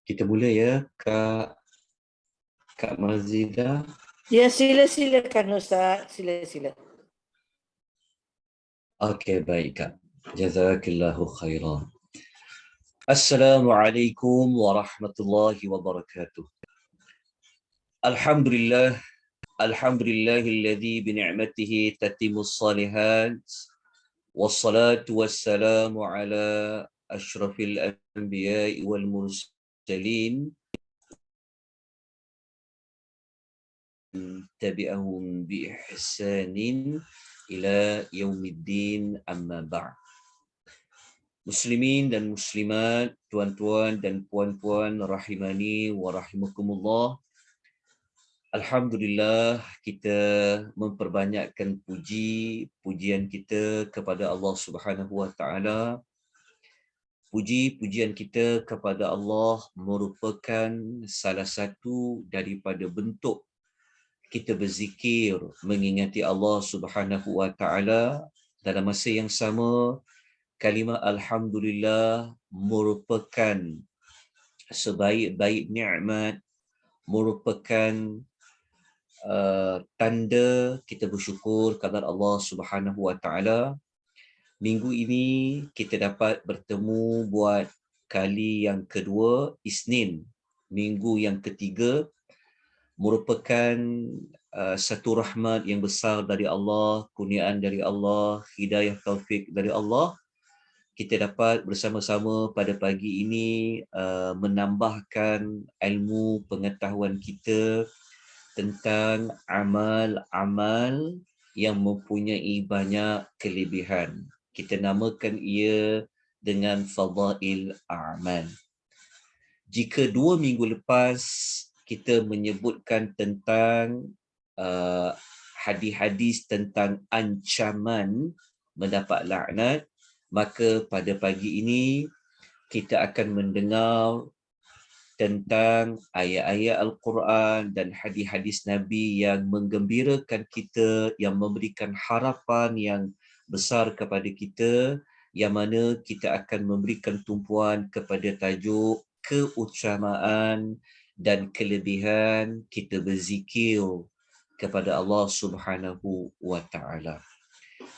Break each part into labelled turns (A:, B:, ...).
A: Kita mula ya, Kak Mazidah.
B: Ya, silakan Ustaz. Sila.
A: Okey, baik Kak. Jazakillahu khairan. Assalamualaikum warahmatullahi wabarakatuh. Alhamdulillah, alhamdulillahilladzi bi ni'matihi tatimmus shalihat. Wassalatu wassalamu ala asyrafil anbiya'i wal mursalin tabi'ahum bi ihsanin ila yaumiddin, amma ba'd. Muslimin dan muslimat, tuan-tuan dan puan-puan rahimani wa rahimakumullah. Alhamdulillah, kita memperbanyakkan pujian kita kepada Allah Subhanahu wa taala. Puji-pujian kita kepada Allah merupakan salah satu daripada bentuk kita berzikir mengingati Allah Subhanahu wa taala. Dalam masa yang sama, kalimah alhamdulillah merupakan sebaik-baik nikmat, merupakan tanda kita bersyukur kepada Allah Subhanahu wa taala. Minggu ini kita dapat bertemu buat kali yang kedua, Isnin, minggu yang ketiga, merupakan satu rahmat yang besar dari Allah, kurniaan dari Allah, hidayah taufik dari Allah. Kita dapat bersama-sama pada pagi ini menambahkan ilmu pengetahuan kita tentang amal-amal yang mempunyai banyak kelebihan. Kita namakan ia dengan fadail a'mal. Jika 2 minggu lepas kita menyebutkan tentang hadis-hadis tentang ancaman mendapat laknat, maka pada pagi ini kita akan mendengar tentang ayat-ayat Al-Quran dan hadis-hadis Nabi yang menggembirakan kita, yang memberikan harapan yang besar kepada kita, yang mana kita akan memberikan tumpuan kepada tajuk keutamaan dan kelebihan kita berzikir kepada Allah Subhanahu wa taala.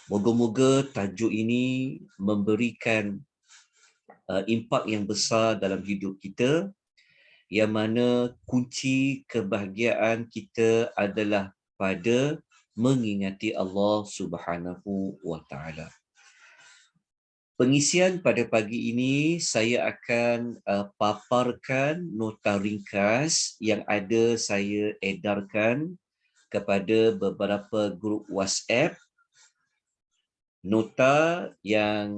A: Moga-moga tajuk ini memberikan impak yang besar dalam hidup kita, yang mana kunci kebahagiaan kita adalah pada mengingati Allah Subhanahu wa taala. Pengisian pada pagi ini saya akan paparkan nota ringkas yang ada saya edarkan kepada beberapa grup WhatsApp. Nota yang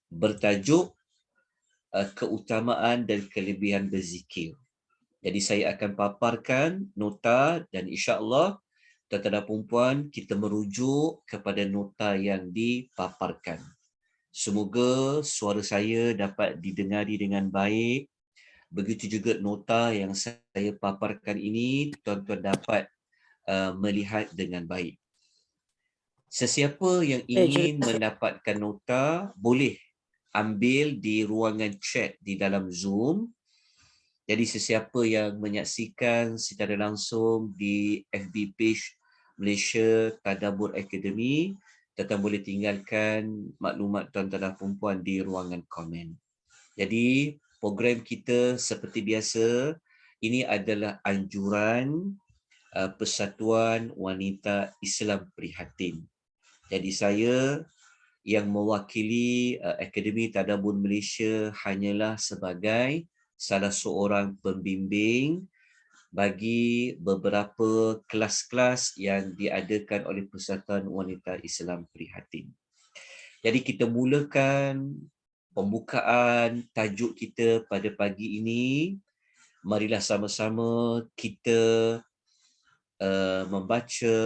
A: bertajuk keutamaan dan kelebihan berzikir. Jadi saya akan paparkan nota dan insya-Allah tuan-tuan dan puan-puan kita merujuk kepada nota yang dipaparkan. Semoga suara saya dapat didengari dengan baik. Begitu juga nota yang saya paparkan ini tuan-tuan dapat melihat dengan baik. Sesiapa yang ingin mendapatkan nota boleh ambil di ruangan chat di dalam Zoom. Jadi sesiapa yang menyaksikan secara langsung di FB page Malaysia Tadabbur Academy, tuan-tuan boleh tinggalkan maklumat tuan-tuan dan puan-puan di ruangan komen. Jadi program kita seperti biasa, ini adalah anjuran Persatuan Wanita Islam Prihatin. Jadi saya yang mewakili Akademi Tadabbur Malaysia hanyalah sebagai salah seorang pembimbing bagi beberapa kelas-kelas yang diadakan oleh Persatuan Wanita Islam Prihatin. Jadi kita mulakan pembukaan tajuk kita pada pagi ini. Marilah sama-sama kita membaca,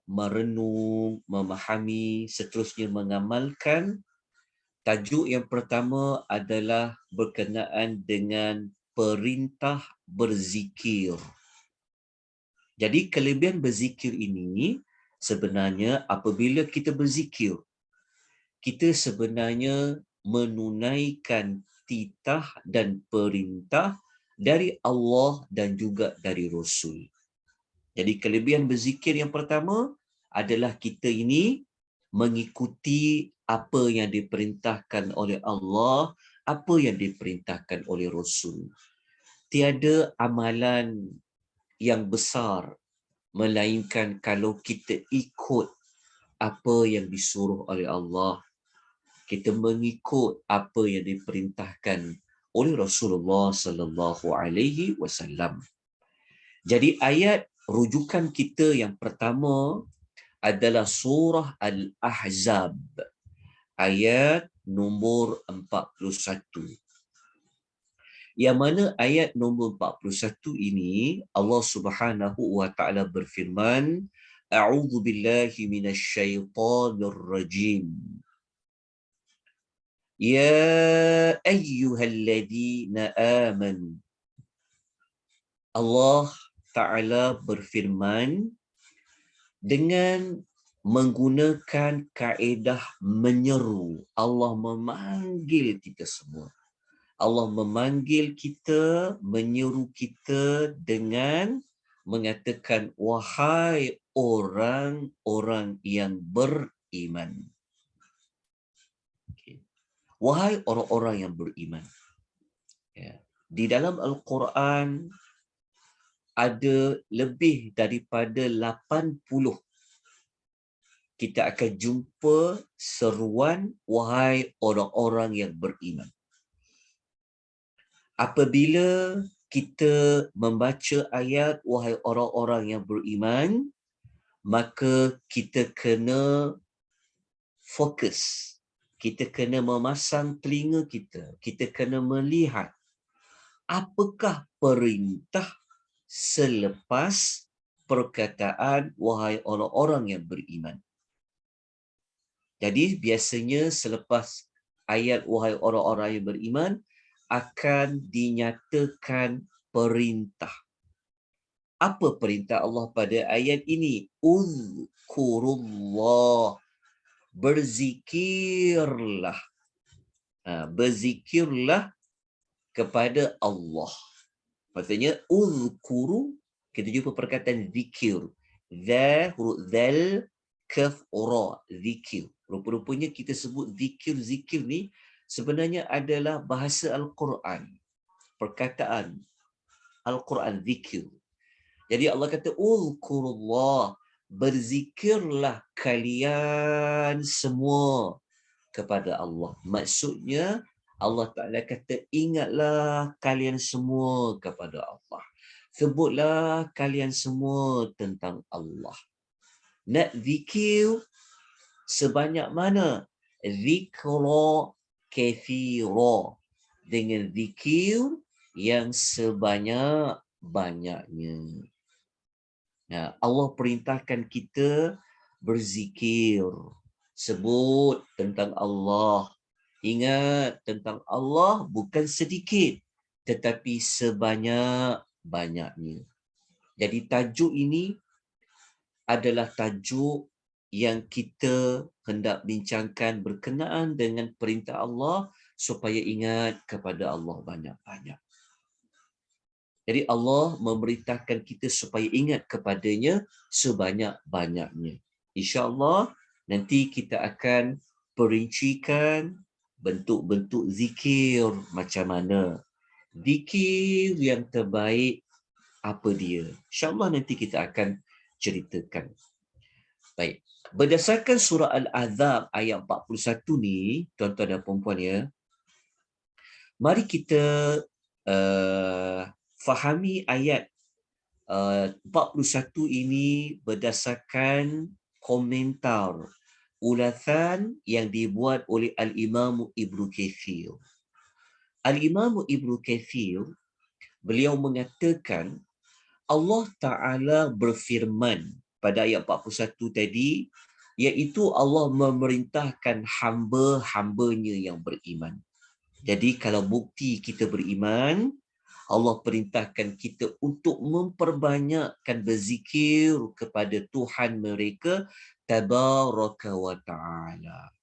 A: merenung, memahami, seterusnya mengamalkan. Tajuk yang pertama adalah berkenaan dengan perintah berzikir. Jadi kelebihan berzikir ini sebenarnya apabila kita berzikir, kita sebenarnya menunaikan titah dan perintah dari Allah dan juga dari Rasul. Jadi kelebihan berzikir yang pertama adalah kita ini mengikuti apa yang diperintahkan oleh Allah, apa yang diperintahkan oleh Rasul. Tiada amalan yang besar melainkan kalau kita ikut apa yang disuruh oleh Allah, kita mengikut apa yang diperintahkan oleh Rasulullah sallallahu alaihi wasallam. Jadi ayat rujukan kita yang pertama adalah surah Al-Ahzab ayat nombor 41. Yang mana ayat nombor 41 ini Allah Subhanahu wa taala berfirman, A'udzu billahi minasyaitonir rajim. Ya ayyuhalladzina amanu. Allah Ta'ala berfirman dengan menggunakan kaedah menyeru. Allah memanggil kita semua. Allah memanggil kita, menyeru kita dengan mengatakan, wahai orang-orang yang beriman. Okay. Wahai orang-orang yang beriman. Ya. Di dalam Al-Quran ada lebih daripada 80 kita akan jumpa seruan wahai orang-orang yang beriman. Apabila kita membaca ayat wahai orang-orang yang beriman, maka kita kena fokus. Kita kena memasang telinga kita. Kita kena melihat apakah perintah selepas perkataan wahai orang-orang yang beriman. Jadi biasanya selepas ayat wahai orang-orang yang beriman akan dinyatakan perintah. Apa perintah Allah pada ayat ini? Uzkurullah. Berzikirlah. Berzikirlah kepada Allah. Maksudnya uzkuru, kita jumpa perkataan zikir. Zal, kaf, ra, zikir. Rupa-rupanya kita sebut zikir ni sebenarnya adalah bahasa Al-Quran. Perkataan Al-Quran, zikir. Jadi Allah kata, uzkurullah. Berzikirlah kalian semua kepada Allah. Maksudnya, Allah Ta'ala kata, ingatlah kalian semua kepada Allah. Sebutlah kalian semua tentang Allah. Nak zikir sebanyak mana? Zikra kathira. Dengan zikir yang sebanyak-banyaknya. Nah, Allah perintahkan kita berzikir. Sebut tentang Allah. Ingat tentang Allah bukan sedikit, tetapi sebanyak-banyaknya. Jadi tajuk ini adalah tajuk yang kita hendak bincangkan berkenaan dengan perintah Allah supaya ingat kepada Allah banyak-banyak. Jadi Allah memerintahkan kita supaya ingat kepadanya sebanyak-banyaknya. InsyaAllah nanti kita akan perincikan bentuk-bentuk zikir macam mana. Zikir yang terbaik apa dia. InsyaAllah nanti kita akan ceritakan. Baik. Berdasarkan surah Al-Ahzab ayat 41 ni, tuan-tuan dan puan-puan ya, mari kita fahami ayat 41 ini berdasarkan komentar ulasan yang dibuat oleh Al-Imam Ibnu Katsir. Al-Imam Ibnu Katsir, beliau mengatakan Allah Ta'ala berfirman pada ayat 41 tadi, iaitu Allah memerintahkan hamba-hambanya yang beriman. Jadi kalau bukti kita beriman, Allah perintahkan kita untuk memperbanyakkan berzikir kepada Tuhan mereka Tabaraka wa Ta'ala.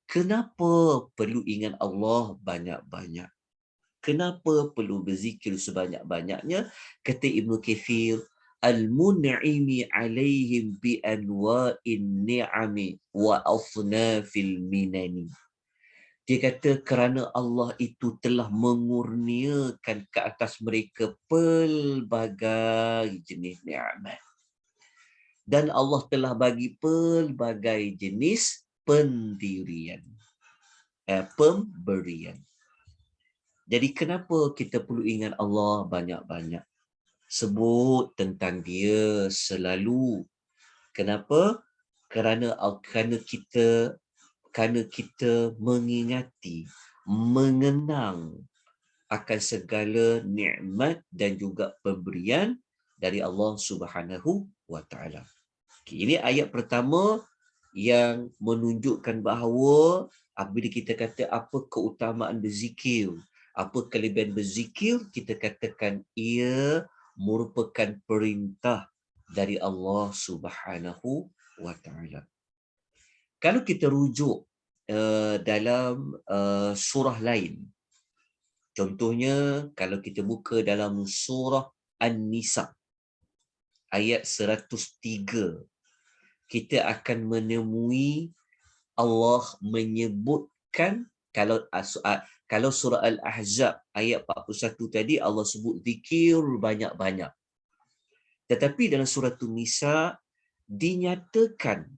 A: Kenapa perlu ingat Allah banyak-banyak? Kenapa perlu berzikir sebanyak-banyaknya? Kata Ibnu Kathir, al-mun'imi alaihim bi anwa'in ni'ami wa asnafil minani. Dia kata kerana Allah itu telah mengurniakan ke atas mereka pelbagai jenis nikmat. Dan Allah telah bagi pelbagai jenis pemberian. Jadi kenapa kita perlu ingat Allah banyak-banyak? Sebut tentang dia selalu. Kenapa? Kerana kita mengingati, mengenang akan segala nikmat dan juga pemberian dari Allah Subhanahu wa taala. Ini ayat pertama yang menunjukkan bahawa apabila kita kata apa keutamaan berzikir, apa kelebihan berzikir, kita katakan ia merupakan perintah dari Allah Subhanahu wa taala. Kalau kita rujuk dalam surah lain, contohnya kalau kita buka dalam surah An-Nisa ayat 103, kita akan menemui Allah menyebutkan kalau surah Al-Ahzab ayat 41 tadi Allah sebut zikir banyak-banyak. Tetapi dalam surah An-Nisa dinyatakan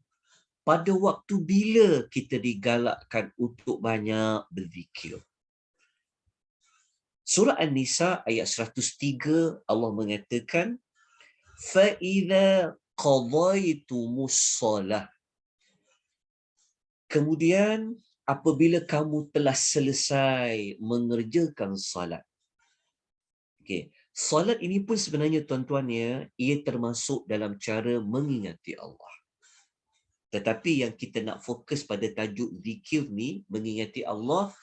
A: pada waktu bila kita digalakkan untuk banyak berzikir. Surah An-Nisa ayat 103 Allah mengatakan فَإِذَا قَضَيْتُمُ الصَّلَاةَ. Kemudian apabila kamu telah selesai mengerjakan salat. Okey, salat ini pun sebenarnya tuan-tuan ya, ia termasuk dalam cara mengingati Allah. Tetapi yang kita nak fokus pada tajuk zikir ni, mengingati Allah,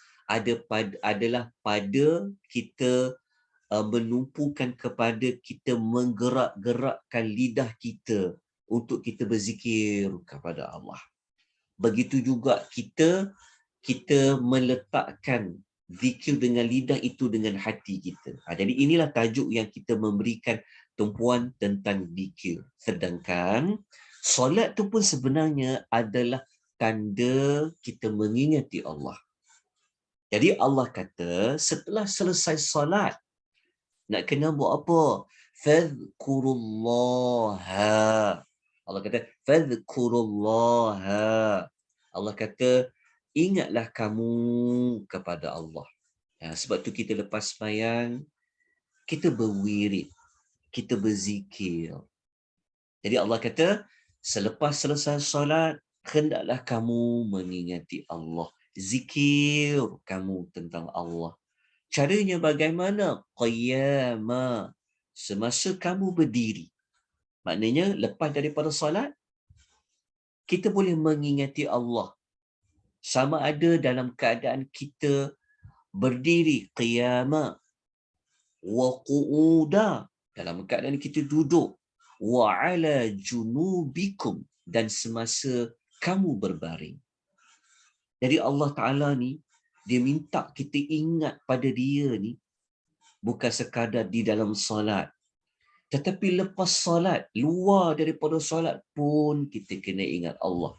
A: adalah pada kita menumpukan kepada kita menggerak-gerakkan lidah kita untuk kita berzikir kepada Allah. Begitu juga kita meletakkan zikir dengan lidah itu dengan hati kita. Jadi inilah tajuk yang kita memberikan tumpuan tentang zikir. Sedangkan solat tu pun sebenarnya adalah tanda kita mengingati Allah. Jadi Allah kata setelah selesai solat, nak kena buat apa? Fadhkurullaha. Allah kata, fadhkurullaha. Allah kata, ingatlah kamu kepada Allah. Sebab tu kita lepas sembahyang, kita berwirid, kita berzikir. Jadi Allah kata, selepas selesai solat, hendaklah kamu mengingati Allah. Zikir kamu tentang Allah. Caranya bagaimana? Qiyama. Semasa kamu berdiri. Maknanya lepas daripada solat, kita boleh mengingati Allah. Sama ada dalam keadaan kita berdiri, qiyama, wa qu'uda, dalam keadaan kita duduk, wa ala junubikum, dan semasa kamu berbaring. Jadi Allah Ta'ala ni, dia minta kita ingat pada dia ni, bukan sekadar di dalam solat. Tetapi lepas solat, luar daripada solat pun kita kena ingat Allah.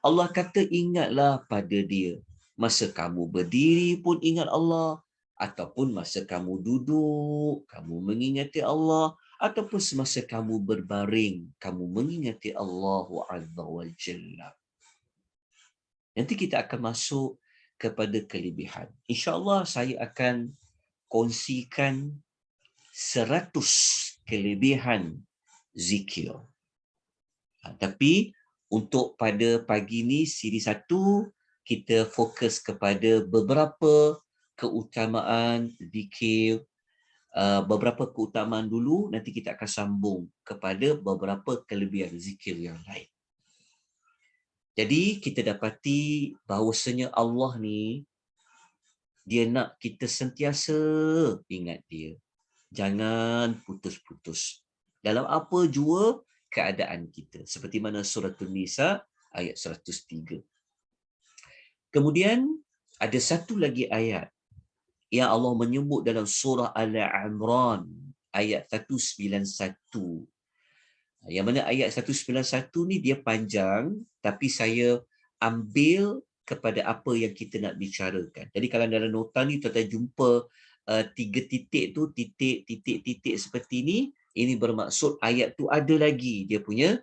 A: Allah kata ingatlah pada dia. Masa kamu berdiri pun ingat Allah. Ataupun masa kamu duduk, kamu mengingati Allah. Ataupun semasa kamu berbaring, kamu mengingati Allah Azza wa Jalla. Nanti kita akan masuk kepada kelebihan. InsyaAllah saya akan kongsikan 100 kelebihan zikir. Tapi untuk pada pagi ni siri 1 kita fokus kepada beberapa keutamaan zikir, beberapa keutamaan dulu, nanti kita akan sambung kepada beberapa kelebihan zikir yang lain. Jadi kita dapati bahawasanya Allah ni dia nak kita sentiasa ingat dia. Jangan putus-putus dalam apa jua keadaan kita. Seperti mana surah An-Nisa ayat 103. Kemudian ada satu lagi ayat yang Allah menyebut dalam surah Al-Imran ayat 191. Yang mana ayat 191 ni dia panjang, tapi saya ambil kepada apa yang kita nak bicarakan. Jadi kalau dalam nota ni tuan-tuan jumpa 3 titik tu, titik seperti ini bermaksud ayat tu ada lagi dia punya,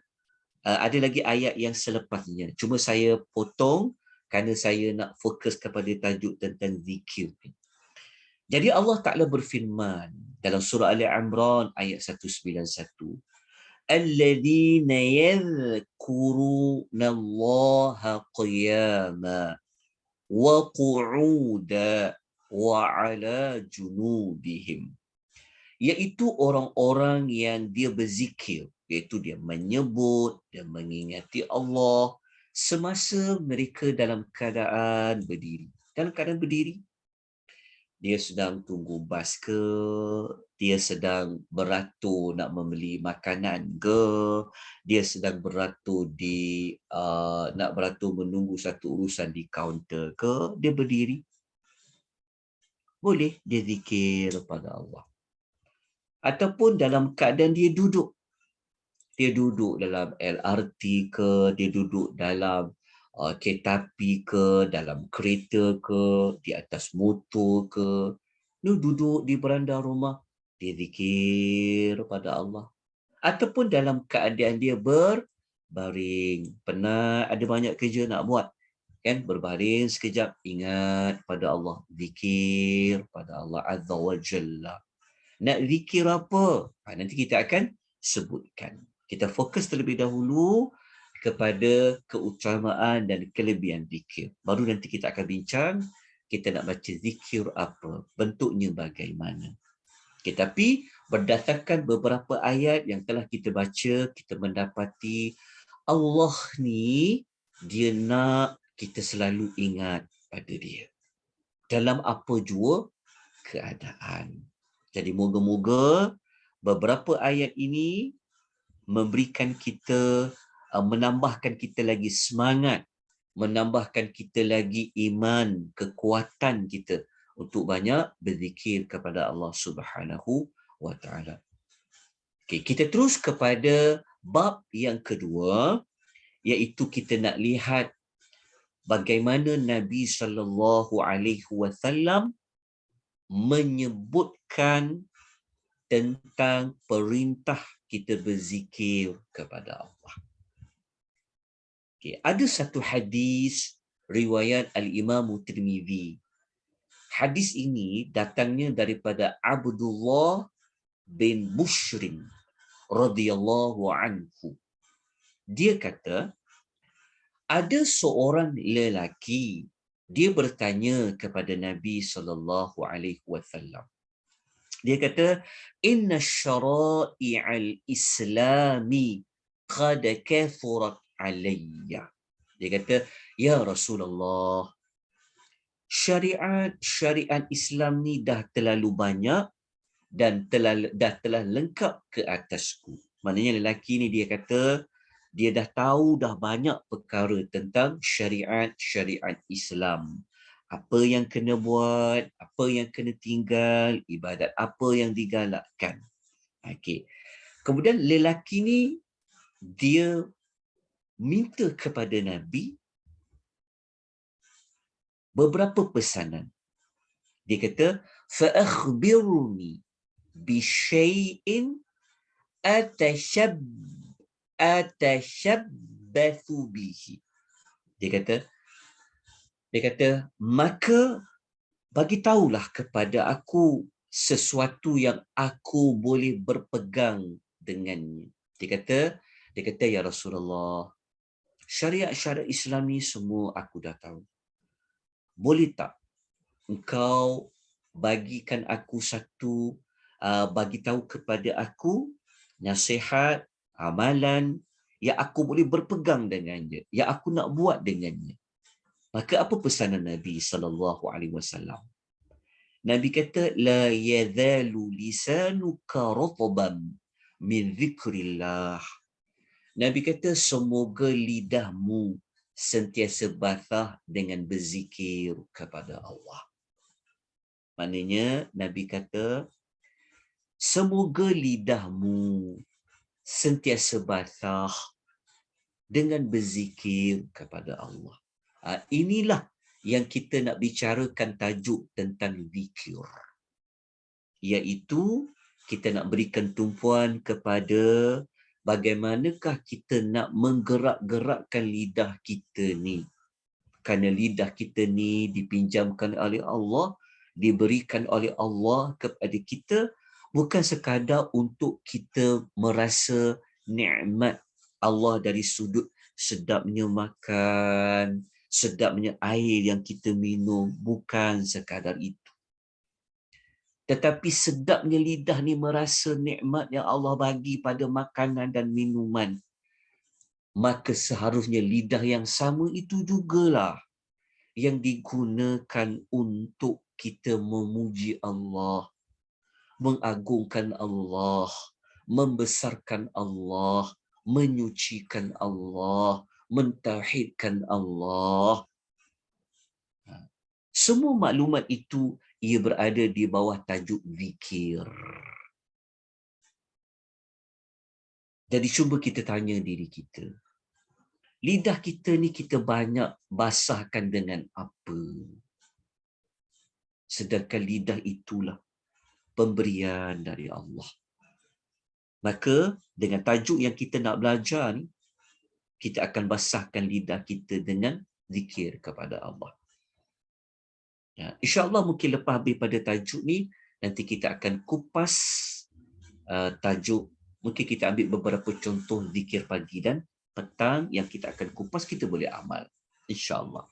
A: ada lagi ayat yang selepasnya. Cuma saya potong kerana saya nak fokus kepada tajuk tentang zikir. Jadi Allah Ta'ala berfirman dalam surah Al-Imran ayat 191. الذين يذكرون الله قياما وقعودا وعلى جنوبهم, iaitu orang-orang yang dia berzikir, iaitu dia menyebut dan mengingati Allah semasa mereka dalam keadaan berdiri. Dalam keadaan berdiri, dia sedang tunggu bas ke, dia sedang beratur nak membeli makanan ke, dia sedang beratur nak beratur menunggu satu urusan di kaunter ke, dia berdiri. Boleh dia zikir pada Allah. Ataupun dalam keadaan dia duduk. Dia duduk dalam LRT ke, dia duduk dalam kereta api ke, dalam kereta ke, di atas motor ke, dia duduk di beranda rumah, dia zikir pada Allah. Ataupun dalam keadaan dia berbaring, penat, ada banyak kerja nak buat, kan, berbaring sekejap, ingat pada Allah, zikir pada Allah Azza wa Jalla. Nak zikir apa? Nanti kita akan sebutkan. Kita fokus terlebih dahulu kepada keutamaan dan kelebihan zikir. Baru nanti kita akan bincang, kita nak baca zikir apa, bentuknya bagaimana. Okay, tapi berdasarkan beberapa ayat yang telah kita baca, kita mendapati Allah ni, dia nak kita selalu ingat pada dia dalam apa jua keadaan. Jadi moga-moga beberapa ayat ini memberikan kita, menambahkan kita lagi semangat, menambahkan kita lagi iman, kekuatan kita untuk banyak berzikir kepada Allah Subhanahu wa Ta'ala. Okay, kita terus kepada bab yang kedua, iaitu kita nak lihat bagaimana Nabi sallallahu alaihi wasallam menyebutkan tentang perintah kita berzikir kepada Allah. Okay, ada satu hadis riwayat Al-Imam Tirmizi. Hadis ini datangnya daripada Abdullah bin Bushrin radhiyallahu anhu. Dia kata, ada seorang lelaki, dia bertanya kepada Nabi sallallahu alaihi wasallam. Dia kata, inna syara'i'al islami qad kathurat alayya. Dia kata, ya Rasulullah, syariat Islam ni dah terlalu banyak dan dah telah lengkap ke atasku. Maknanya lelaki ni dia kata, dia dah tahu dah banyak perkara tentang syariat Islam. Apa yang kena buat, apa yang kena tinggal, ibadat apa yang digalakkan. Okey. Kemudian lelaki ni dia minta kepada Nabi beberapa pesanan. Dia kata, fa akhbirni bi syai'in atashabbathu bihi. Dia kata, maka bagi tahulah kepada aku sesuatu yang aku boleh berpegang dengannya. Dia kata, ya Rasulullah, syariat Islam ni semua aku dah tahu. Boleh tak engkau bagikan aku satu, bagi tahu kepada aku nasihat, amalan yang aku boleh berpegang dengannya, yang aku nak buat dengannya. Maka apa pesanan Nabi sallallahu alaihi wasallam? Nabi kata, la yazalu lisanuka ratban min zikrillah. Nabi kata, semoga lidahmu sentiasa basah dengan berzikir kepada Allah. Maknanya Nabi kata, semoga lidahmu sentiasa basah dengan berzikir kepada Allah. Inilah yang kita nak bicarakan tajuk tentang zikir. Iaitu kita nak berikan tumpuan kepada bagaimanakah kita nak menggerak-gerakkan lidah kita ni. Kerana lidah kita ni dipinjamkan oleh Allah, diberikan oleh Allah kepada kita, bukan sekadar untuk kita merasa nikmat Allah dari sudut sedapnya makan, sedapnya air yang kita minum, bukan sekadar itu. Tetapi sedapnya lidah ni merasa nikmat yang Allah bagi pada makanan dan minuman. Maka seharusnya lidah yang sama itu jugalah yang digunakan untuk kita memuji Allah, mengagungkan Allah, membesarkan Allah, menyucikan Allah, mentauhidkan Allah. Semua maklumat itu ia berada di bawah tajuk zikir. Jadi cuba kita tanya diri kita, lidah kita ni kita banyak basahkan dengan apa? Sedangkan lidah itulah pemberian dari Allah. Maka dengan tajuk yang kita nak belajar ni, kita akan basahkan lidah kita dengan zikir kepada Allah. Ya, InsyaAllah mungkin lepas habis pada tajuk ni, nanti kita akan kupas tajuk. Mungkin kita ambil beberapa contoh zikir pagi dan petang yang kita akan kupas, kita boleh amal. InsyaAllah.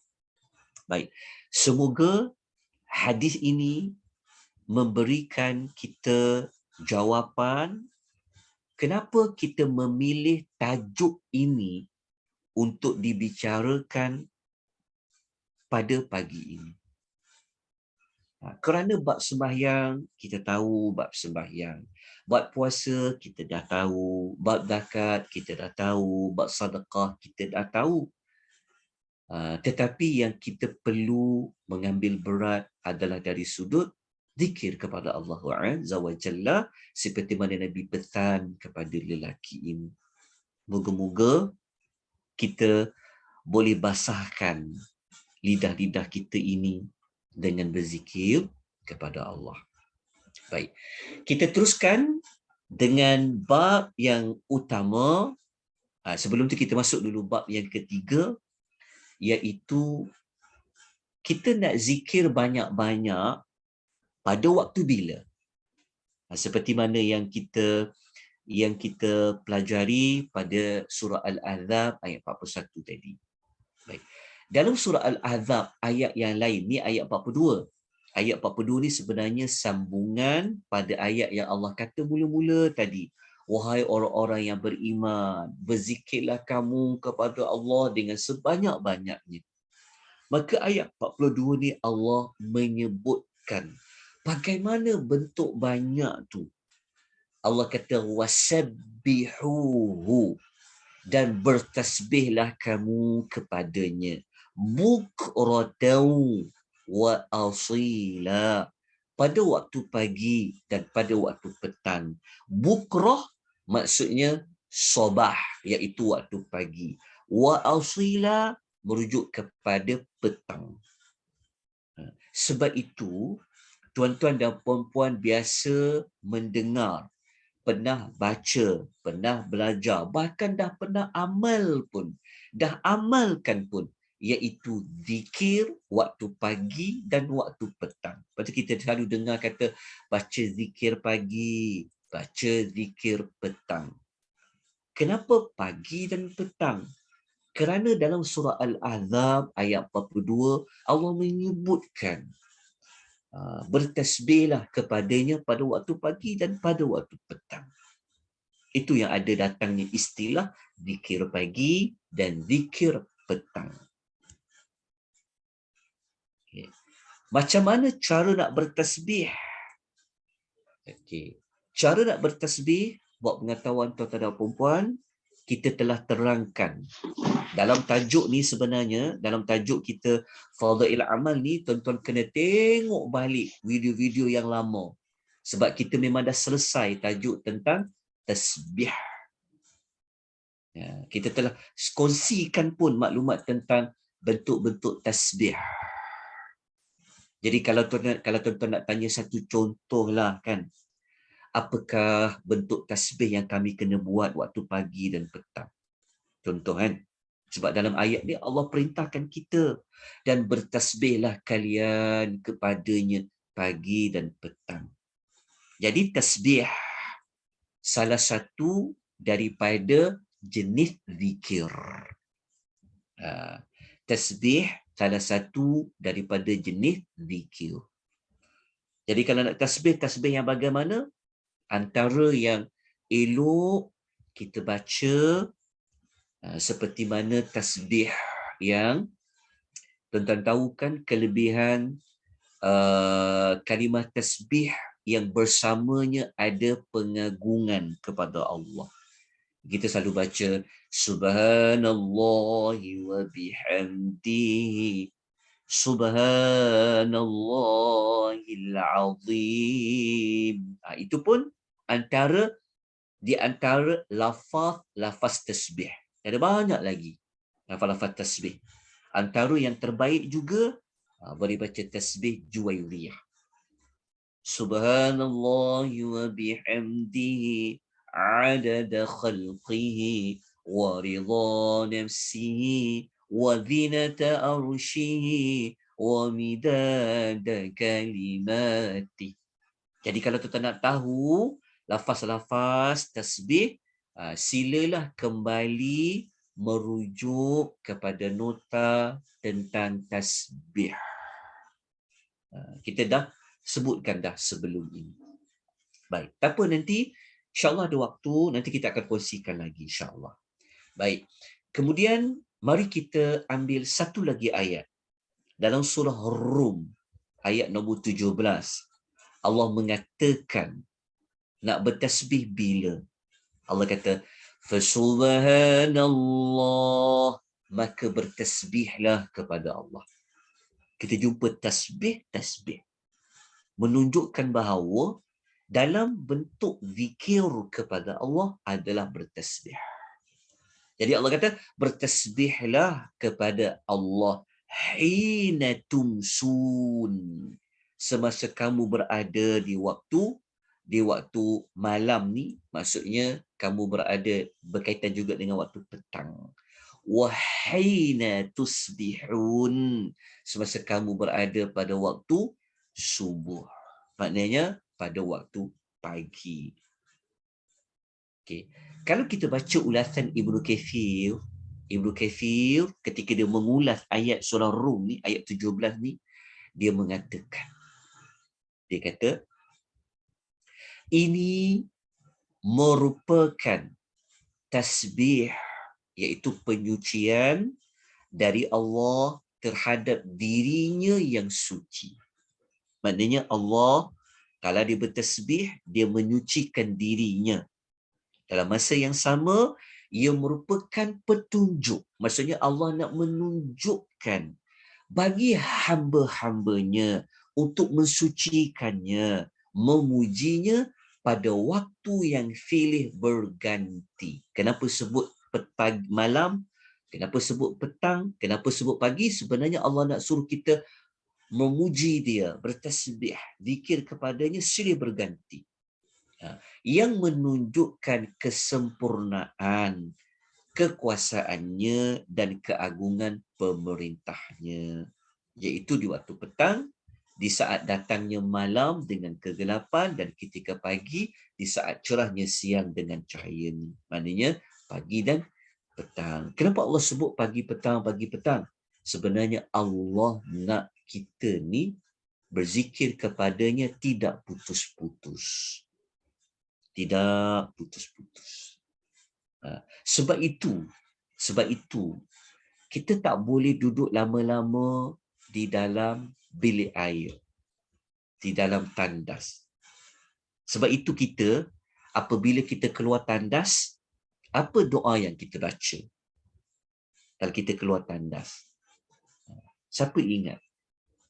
A: Baik. Semoga hadis ini memberikan kita jawapan kenapa kita memilih tajuk ini untuk dibicarakan pada pagi ini. Kerana bab sembahyang, kita tahu bab sembahyang. Bab puasa, kita dah tahu. Bab zakat, kita dah tahu. Bab sedekah, kita dah tahu. Tetapi yang kita perlu mengambil berat adalah dari sudut zikir kepada Allah Azza wa Jalla, seperti mana Nabi pesan kepada lelaki ini. Moga-moga kita boleh basahkan lidah-lidah kita ini dengan berzikir kepada Allah. Baik, kita teruskan dengan bab yang utama. Sebelum tu kita masuk dulu bab yang ketiga, iaitu kita nak zikir banyak-banyak pada waktu bila? Seperti mana yang kita pelajari pada surah Al-Ahzab ayat 41 tadi. Baik. Dalam surah Al-Ahzab ayat yang lain, ni ayat 42. Ayat 42 ni sebenarnya sambungan pada ayat yang Allah kata mula-mula tadi. Wahai orang-orang yang beriman, berzikirlah kamu kepada Allah dengan sebanyak-banyaknya. Maka ayat 42 ni Allah menyebutkan bagaimana bentuk banyak tu. Allah kata wasabbihuhu, dan bertasbihlah kamu kepadanya bukratan wa asila, pada waktu pagi dan pada waktu petang. Bukrah maksudnya sabah, iaitu waktu pagi. Wa asila merujuk kepada petang. Sebab itu tuan-tuan dan puan-puan biasa mendengar, pernah baca, pernah belajar, bahkan dah pernah amal pun, dah amalkan pun, iaitu zikir waktu pagi dan waktu petang. Lepas tu kita selalu dengar kata baca zikir pagi, baca zikir petang. Kenapa pagi dan petang? Kerana dalam surah Al-Ahzab ayat 42 Allah menyebutkan bertasbihlah kepadanya pada waktu pagi dan pada waktu petang. Itu yang ada datangnya istilah zikir pagi dan zikir petang. Okay. Macam mana cara nak bertasbih? Okay. Cara nak bertasbih, buat pengetahuan tuan-tuan dan puan-puan, kita telah terangkan. Dalam tajuk ni sebenarnya, dalam tajuk kita Fadail Amal ni, tuan-tuan kena tengok balik video-video yang lama. Sebab kita memang dah selesai tajuk tentang tasbih. Ya, kita telah kongsikan pun maklumat tentang bentuk-bentuk tasbih. Jadi kalau tuan-tuan nak tanya satu contoh lah kan, apakah bentuk tasbih yang kami kena buat waktu pagi dan petang? Contoh kan. Sebab dalam ayat ni Allah perintahkan kita, dan bertasbihlah kalian kepadanya pagi dan petang. Jadi tasbih salah satu daripada jenis zikir. Tasbih salah satu daripada jenis zikir. Jadi kalau nak tasbih yang bagaimana? Antara yang elok kita baca seperti mana tasbih yang tuan-tuan tahu kan kelebihan kalimah tasbih yang bersamanya ada pengagungan kepada Allah. Kita selalu baca Subhanallahi wa bihamdihi Subhanallahil azim. Itu pun di antara lafaz tasbih. Ada banyak lagi lafaz tasbih. Antara yang terbaik juga boleh baca tasbih Juwairiyah. Subhanallahi wa bihamdihi adada khalqihi wa ridha nafsihi wa zinata arshihi wa midada kalimati. Jadi kalau kita nak tahu lafaz-lafaz tasbih, silalah kembali merujuk kepada nota tentang tasbih. Kita dah sebutkan dah sebelum ini. Baik, tak apa, nanti insyaAllah ada waktu, nanti kita akan kongsikan lagi insyaAllah. Baik, kemudian mari kita ambil satu lagi ayat. Dalam surah Rum, ayat nombor 17, Allah mengatakan nak bertasbih bila? Allah kata, Fasubhanallah, maka bertasbihlah kepada Allah. Kita jumpa tasbih, menunjukkan bahawa dalam bentuk zikir kepada Allah adalah bertasbih. Jadi Allah kata, bertasbihlah kepada Allah hina tumsun, semasa kamu berada di waktu malam ni, maksudnya kamu berada berkaitan juga dengan waktu petang. Wahina tusbihun, semasa kamu berada pada waktu subuh. Maknanya pada waktu pagi. Okey. Kalau kita baca ulasan Ibnu Kathir ketika dia mengulas ayat surah Rum ni, ayat 17 ni, dia mengatakan, dia kata, ini merupakan tasbih, iaitu penyucian dari Allah terhadap dirinya yang suci. Maknanya Allah, kalau dia bertasbih, dia menyucikan dirinya. Dalam masa yang sama, ia merupakan petunjuk. Maksudnya Allah nak menunjukkan bagi hamba-hambanya untuk mensucikannya, memujinya pada waktu yang silih berganti. Kenapa sebut malam? Kenapa sebut petang? Kenapa sebut pagi? Sebenarnya Allah nak suruh kita memuji dia, bertasbih, zikir kepadanya silih berganti. Yang menunjukkan kesempurnaan, kekuasaannya dan keagungan pemerintahnya. Iaitu di waktu petang, di saat datangnya malam dengan kegelapan, dan ketika pagi di saat cerahnya siang dengan cahayanya. Maknanya pagi dan petang. Kenapa Allah sebut pagi petang? Sebenarnya Allah nak kita ni berzikir kepadanya tidak putus-putus. Tidak putus-putus. Sebab itu kita tak boleh duduk lama-lama di dalam bilik air, di dalam tandas. Sebab itu kita, apabila kita keluar tandas, Apa doa yang kita baca kalau kita keluar tandas? Siapa ingat?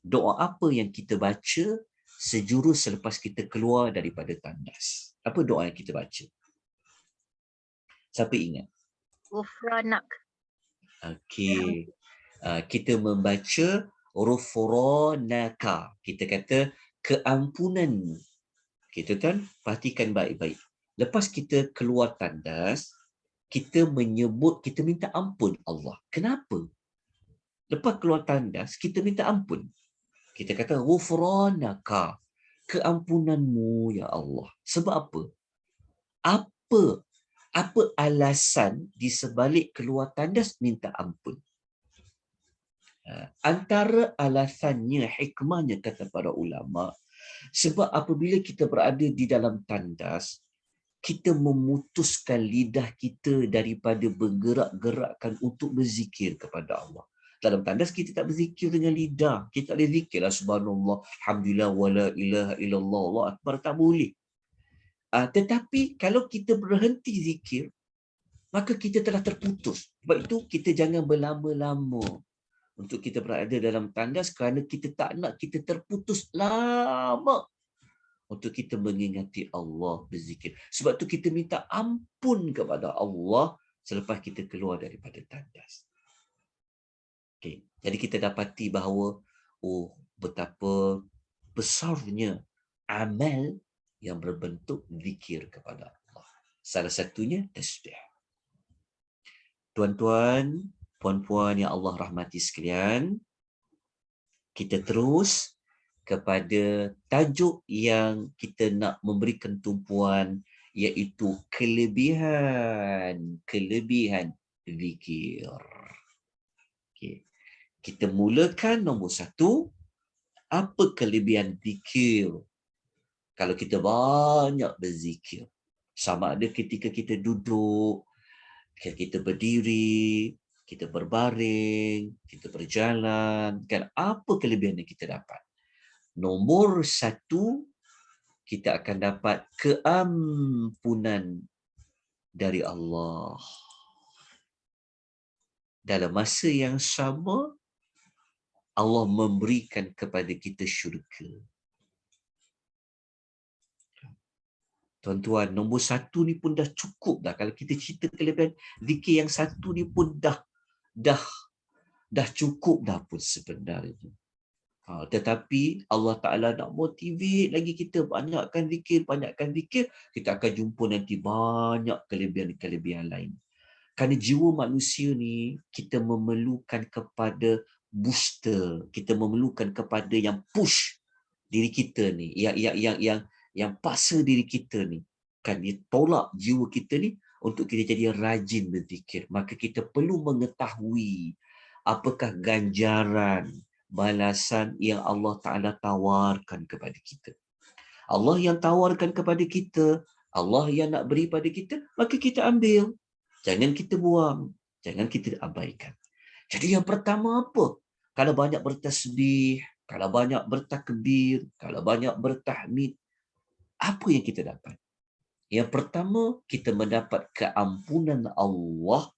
A: Doa apa yang kita baca sejurus selepas kita keluar daripada tandas? Apa doa yang kita baca? Siapa ingat?
C: Ghufranak.
A: Okey. Kita membaca Ghufranaka. Kita kata keampunanmu. Kita kan perhatikan baik-baik. Lepas kita keluar tandas, kita menyebut, kita minta ampun Allah. Kenapa? Lepas keluar tandas, kita minta ampun. Kita kata Ghufranaka. Keampunanmu ya Allah. Sebab apa? Apa? Apa alasan di sebalik keluar tandas minta ampun? Antara alasannya, hikmahnya kata para ulama, sebab apabila kita berada di dalam tandas, kita memutuskan lidah kita daripada bergerak-gerakkan untuk berzikir kepada Allah. Dalam tandas kita tak berzikir dengan lidah. Kita tak boleh zikirlah subhanallah, alhamdulillah, wala ilaha illallah, Allah akbar, tak boleh. Tetapi kalau kita berhenti zikir, maka kita telah terputus. Sebab itu kita jangan berlama-lama untuk kita berada dalam tandas, kerana kita tak nak kita terputus lama untuk kita mengingati Allah, berzikir. Sebab tu kita minta ampun kepada Allah selepas kita keluar daripada tandas. Okay. Jadi kita dapati bahawa betapa besarnya amal yang berbentuk zikir kepada Allah. Salah satunya tasbih. Tuan-tuan, puan-puan yang Allah rahmati sekalian, kita terus kepada tajuk yang kita nak memberikan tumpuan, iaitu kelebihan zikir. Okay. Kita mulakan nombor 1, apa kelebihan zikir? Kalau kita banyak berzikir, sama ada ketika kita duduk, kita berdiri, kita berbaring, kita berjalan, kan apa kelebihan yang kita dapat? Nombor 1, kita akan dapat keampunan dari Allah. Dalam masa yang sama, Allah memberikan kepada kita syurga. Tuan-tuan, nombor 1 ni pun dah cukup dah. Kalau kita cerita kelebihan zikir yang 1 ni pun dah cukup dah pun sebenarnya. Tetapi Allah Ta'ala nak motivate lagi kita banyakkan zikir, kita akan jumpa nanti banyak kelebihan-kelebihan lain. Kerana jiwa manusia ni, kita memerlukan kepada booster, kita memerlukan kepada yang push diri kita ni, yang paksa diri kita ni, kan dia tolak jiwa kita ni untuk kita jadi rajin berzikir. Maka kita perlu mengetahui apakah ganjaran, balasan yang Allah Ta'ala tawarkan kepada kita. Allah yang tawarkan kepada kita, Allah yang nak beri pada kita, maka kita ambil. Jangan kita buang, jangan kita abaikan. Jadi yang pertama apa? Kalau banyak bertasbih, kalau banyak bertakbir, kalau banyak bertahmid, apa yang kita dapat? Yang pertama, kita mendapat keampunan Allah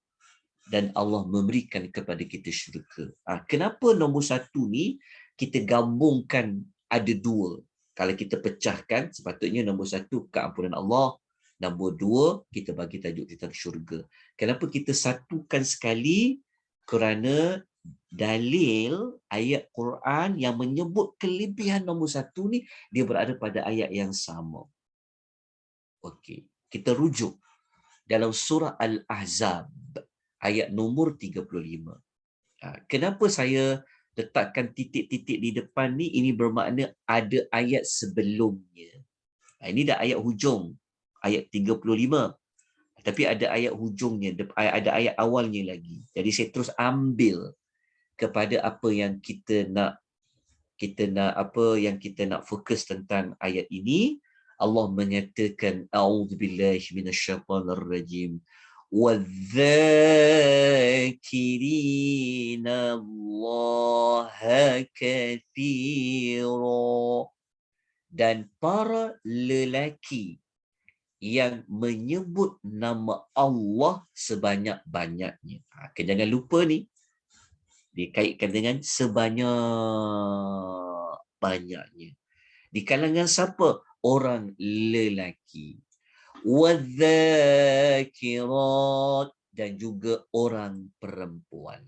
A: dan Allah memberikan kepada kita syurga. Kenapa nombor 1 ni kita gabungkan ada 2? Kalau kita pecahkan, sepatutnya nombor 1 keampunan Allah, nombor 2 kita bagi tajuk tentang syurga. Kenapa kita satukan sekali? Kerana dalil ayat Quran yang menyebut kelebihan nombor 1 ni, dia berada pada ayat yang sama. Okey, kita rujuk dalam surah Al-Ahzab ayat nombor 35. Kenapa saya letakkan titik-titik di depan ni? Ini bermakna ada ayat sebelumnya. Ini dah ayat hujung, ayat 35. Tapi ada ayat hujungnya, ada ayat awalnya lagi. Jadi saya terus ambil kepada apa yang kita nak fokus tentang ayat ini. Allah menyatakan a'udzubillahi minasyaitonirrajim wadzakirina Allaha katsira, dan para lelaki yang menyebut nama Allah sebanyak-banyaknya. Jangan lupa ni, dikaitkan dengan sebanyak-banyaknya. Di kalangan siapa? Orang lelaki. Wadzakirat, dan juga orang perempuan.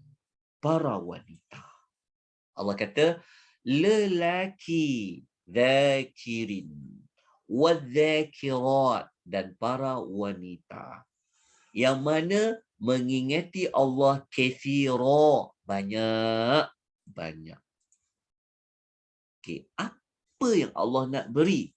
A: Para wanita. Allah kata, lelaki, zakirin, wadzakirat, dan para wanita. Yang mana mengingati Allah kathira, banyak-banyak. Okay. Apa yang Allah nak beri?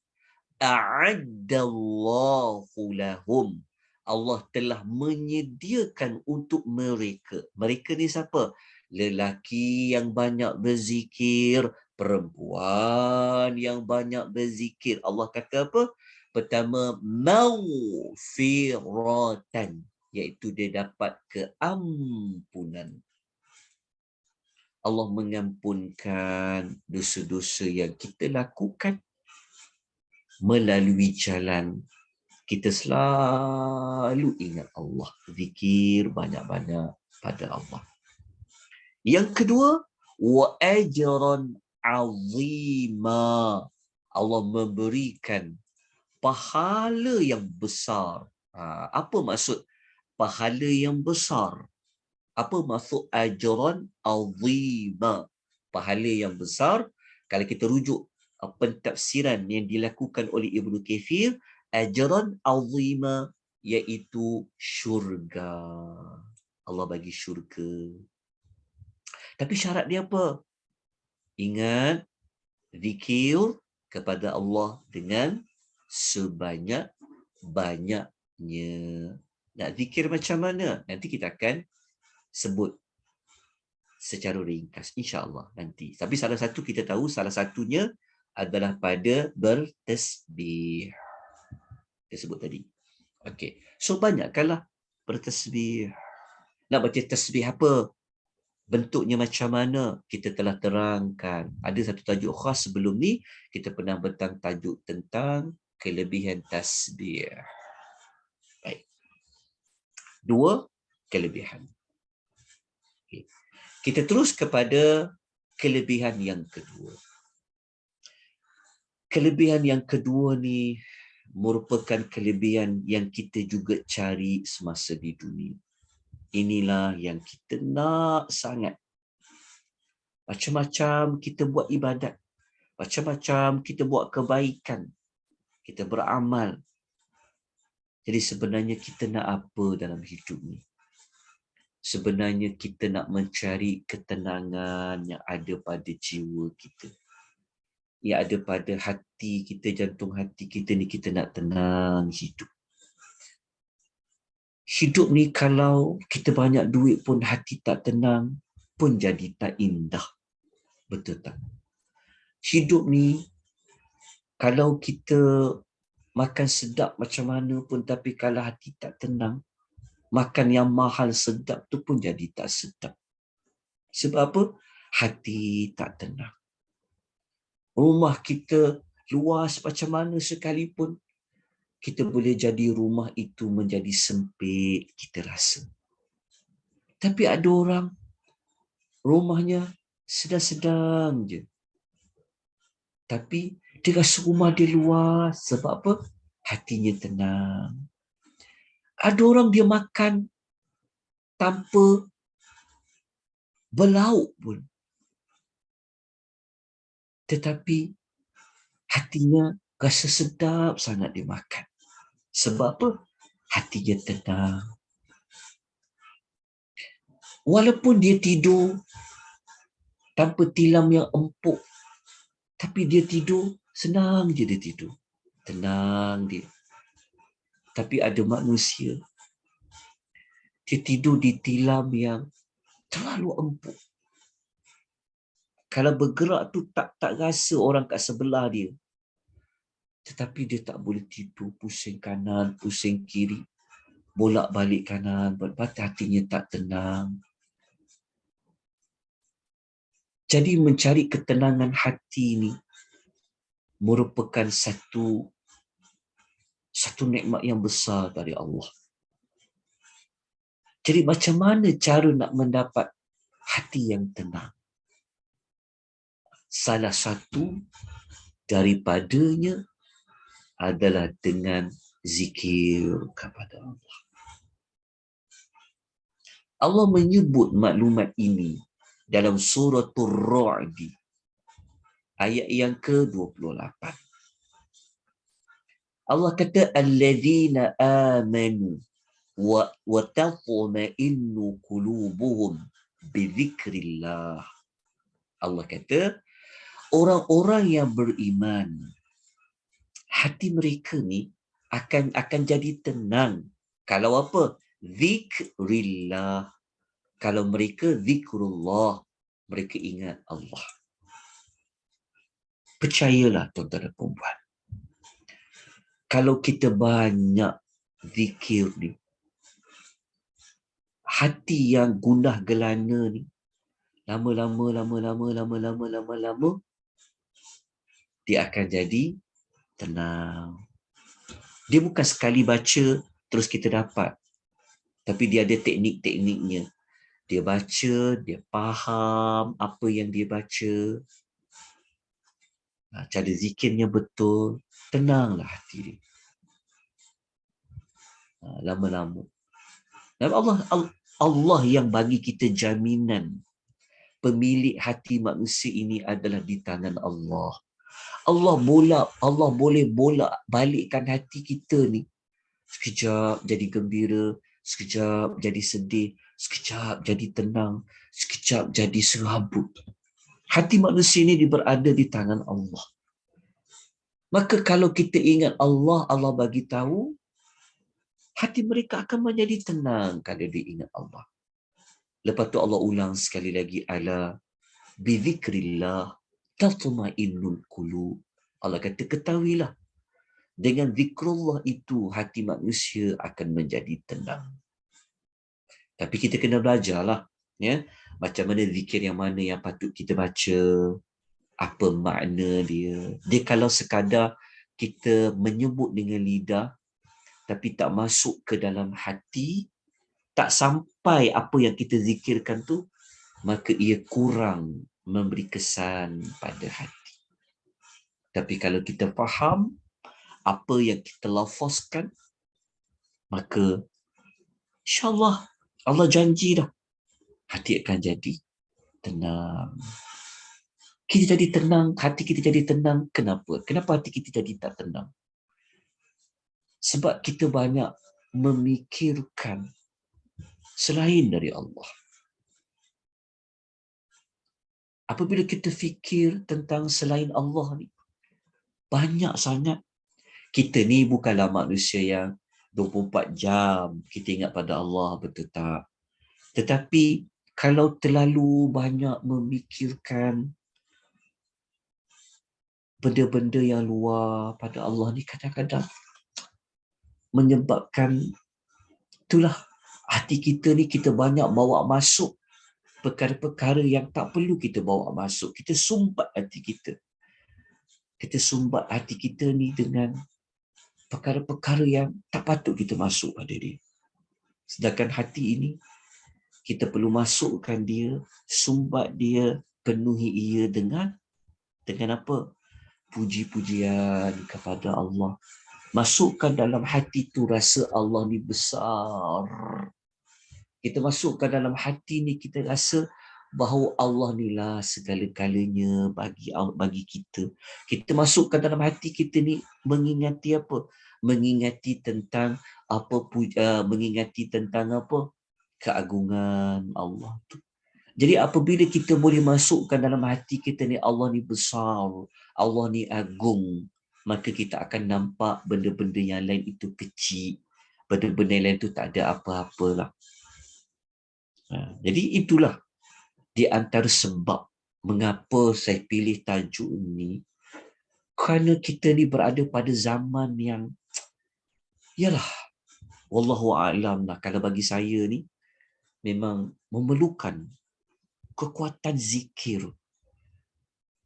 A: A'addallahu lahum. Allah telah menyediakan untuk mereka. Mereka ni siapa? Lelaki yang banyak berzikir, perempuan yang banyak berzikir. Allah kata apa? Pertama, maghfiratan, iaitu dia dapat keampunan. Allah mengampunkan dosa-dosa yang kita lakukan melalui jalan kita selalu ingat Allah, zikir banyak-banyak pada Allah. Yang kedua, wa ajran azima. Allah memberikan pahala yang besar. Apa maksud pahala yang besar? Apa maksud ajran azima? Pahala yang besar, kalau kita rujuk pentafsiran yang dilakukan oleh Ibnu Kathir, ajran azima iaitu syurga. Allah bagi syurga. Tapi syarat dia apa? Ingat, zikir kepada Allah dengan sebanyak-banyaknya. Nak zikir macam mana? Nanti kita akan sebut secara ringkas, insya-Allah nanti. Tapi salah satu kita tahu, salah satunya adalah pada bertasbih. Kita sebut tadi. Okey. So banyakkanlah bertasbih. Nak baca tasbih apa? Bentuknya macam mana? Kita telah terangkan. Ada satu tajuk khas sebelum ni, kita pernah bentang tajuk tentang kelebihan tasbih. Baik. 2 kelebihan. Okay. Kita terus kepada kelebihan yang kedua. Kelebihan yang kedua ni merupakan kelebihan yang kita juga cari semasa di dunia. Inilah yang kita nak sangat. Macam-macam kita buat ibadat. Macam-macam kita buat kebaikan. Kita beramal. Jadi sebenarnya kita nak apa dalam hidup ni? Sebenarnya kita nak mencari ketenangan yang ada pada jiwa kita. Yang ada pada hati kita, jantung hati kita ni, kita nak tenang hidup. Hidup ni kalau kita banyak duit pun hati tak tenang, pun jadi tak indah. Betul tak? Hidup ni kalau kita makan sedap macam mana pun, tapi kalau hati tak tenang, makan yang mahal sedap tu pun jadi tak sedap. Sebab apa? Hati tak tenang. Rumah kita luas macam mana sekalipun, kita boleh jadi rumah itu menjadi sempit, kita rasa. Tapi ada orang, rumahnya sedang-sedang je. Tapi dia rasa rumah dia luas. Sebab apa? Hatinya tenang. Ada orang dia makan tanpa berlauk pun. Tetapi hatinya rasa sedap sangat dia makan. Sebab apa? Hatinya tenang. Walaupun dia tidur tanpa tilam yang empuk, tapi dia tidur, senang je dia tidur. Tenang dia. Tapi ada manusia, dia tidur di tilam yang terlalu empuk. Kalau bergerak tu tak rasa orang kat sebelah dia. Tetapi dia tak boleh tidur, pusing kanan, pusing kiri, bolak-balik kanan, berbatas hatinya tak tenang. Jadi mencari ketenangan hati ni merupakan Satu nikmat yang besar dari Allah. Jadi macam mana cara nak mendapat hati yang tenang? Salah satu daripadanya adalah dengan zikir kepada Allah. Allah menyebut maklumat ini dalam surah Ar-Ra'd ayat yang ke-28. Allah kata alladzina amanu wa tatma'innu qulubuhum bidzikrillah. Allah kata orang-orang yang beriman, hati mereka ni akan jadi tenang kalau apa? Zikrillah. Kalau mereka zikrullah, mereka ingat Allah. Percayalah tuan-tuan dan puan-puan, kalau kita banyak zikir ni, hati yang gundah gelana ni, lama-lama dia akan jadi tenang. Dia bukan sekali baca terus kita dapat, tapi dia ada teknik-tekniknya. Dia baca, dia faham apa yang dia baca. Cara zikirnya betul, tenanglah hati dia. Lama-lama. Dan Allah yang bagi kita jaminan pemilik hati manusia ini adalah di tangan Allah. Allah boleh bolak balikkan hati kita ni. Sekejap jadi gembira, sekejap jadi sedih, sekejap jadi tenang, sekejap jadi serabut. Hati manusia ini berada di tangan Allah. Maka kalau kita ingat Allah, Allah bagi tahu, hati mereka akan menjadi tenang kalau dia ingat Allah. Lepas tu Allah ulang sekali lagi, ala bizikrillah tatma'innul qulub. Allah kata ketahuilah, dengan zikrullah itu hati manusia akan menjadi tenang. Tapi kita kena belajarlah, ya, macam mana zikir yang mana yang patut kita baca, apa makna dia. Dia kalau sekadar kita menyebut dengan lidah tapi tak masuk ke dalam hati, tak sampai apa yang kita zikirkan tu, maka ia kurang memberi kesan pada hati. Tapi kalau kita faham apa yang kita lafazkan, maka insyaAllah Allah janji dah, hati akan jadi tenang. Kita jadi tenang, hati kita jadi tenang. Kenapa? Kenapa hati kita jadi tak tenang? Sebab kita banyak memikirkan selain dari Allah. Apabila kita fikir tentang selain Allah ni, banyak sangat. Kita ni bukanlah manusia yang 24 jam kita ingat pada Allah, betul tak? Tetapi kalau terlalu banyak memikirkan benda-benda yang luar pada Allah ni, kadang-kadang menyebabkan itulah hati kita ni kita banyak bawa masuk perkara-perkara yang tak perlu kita bawa masuk. Kita sumbat hati kita. Kita sumbat hati kita ni dengan perkara-perkara yang tak patut kita masuk pada dia. Sedangkan hati ini kita perlu masukkan dia, sumbat dia, penuhi ia dengan apa? Puji-pujian kepada Allah. Masukkan dalam hati tu rasa Allah ni besar. Kita masukkan dalam hati ni, kita rasa bahawa Allah ni lah segala-galanya bagi kita. Kita masukkan dalam hati kita ni mengingati apa? Mengingati tentang apa? Mengingati tentang apa? Keagungan Allah tu. Jadi apabila kita boleh masukkan dalam hati kita ni Allah ni besar, Allah ni agung, maka kita akan nampak benda-benda yang lain itu kecil. Benda-benda yang lain itu tak ada apa-apalah. Jadi itulah di antara sebab mengapa saya pilih tajuk ni, kerana kita ni berada pada zaman yang, yalah, wallahu a'lam lah, kalau bagi saya ni memang memerlukan kekuatan zikir.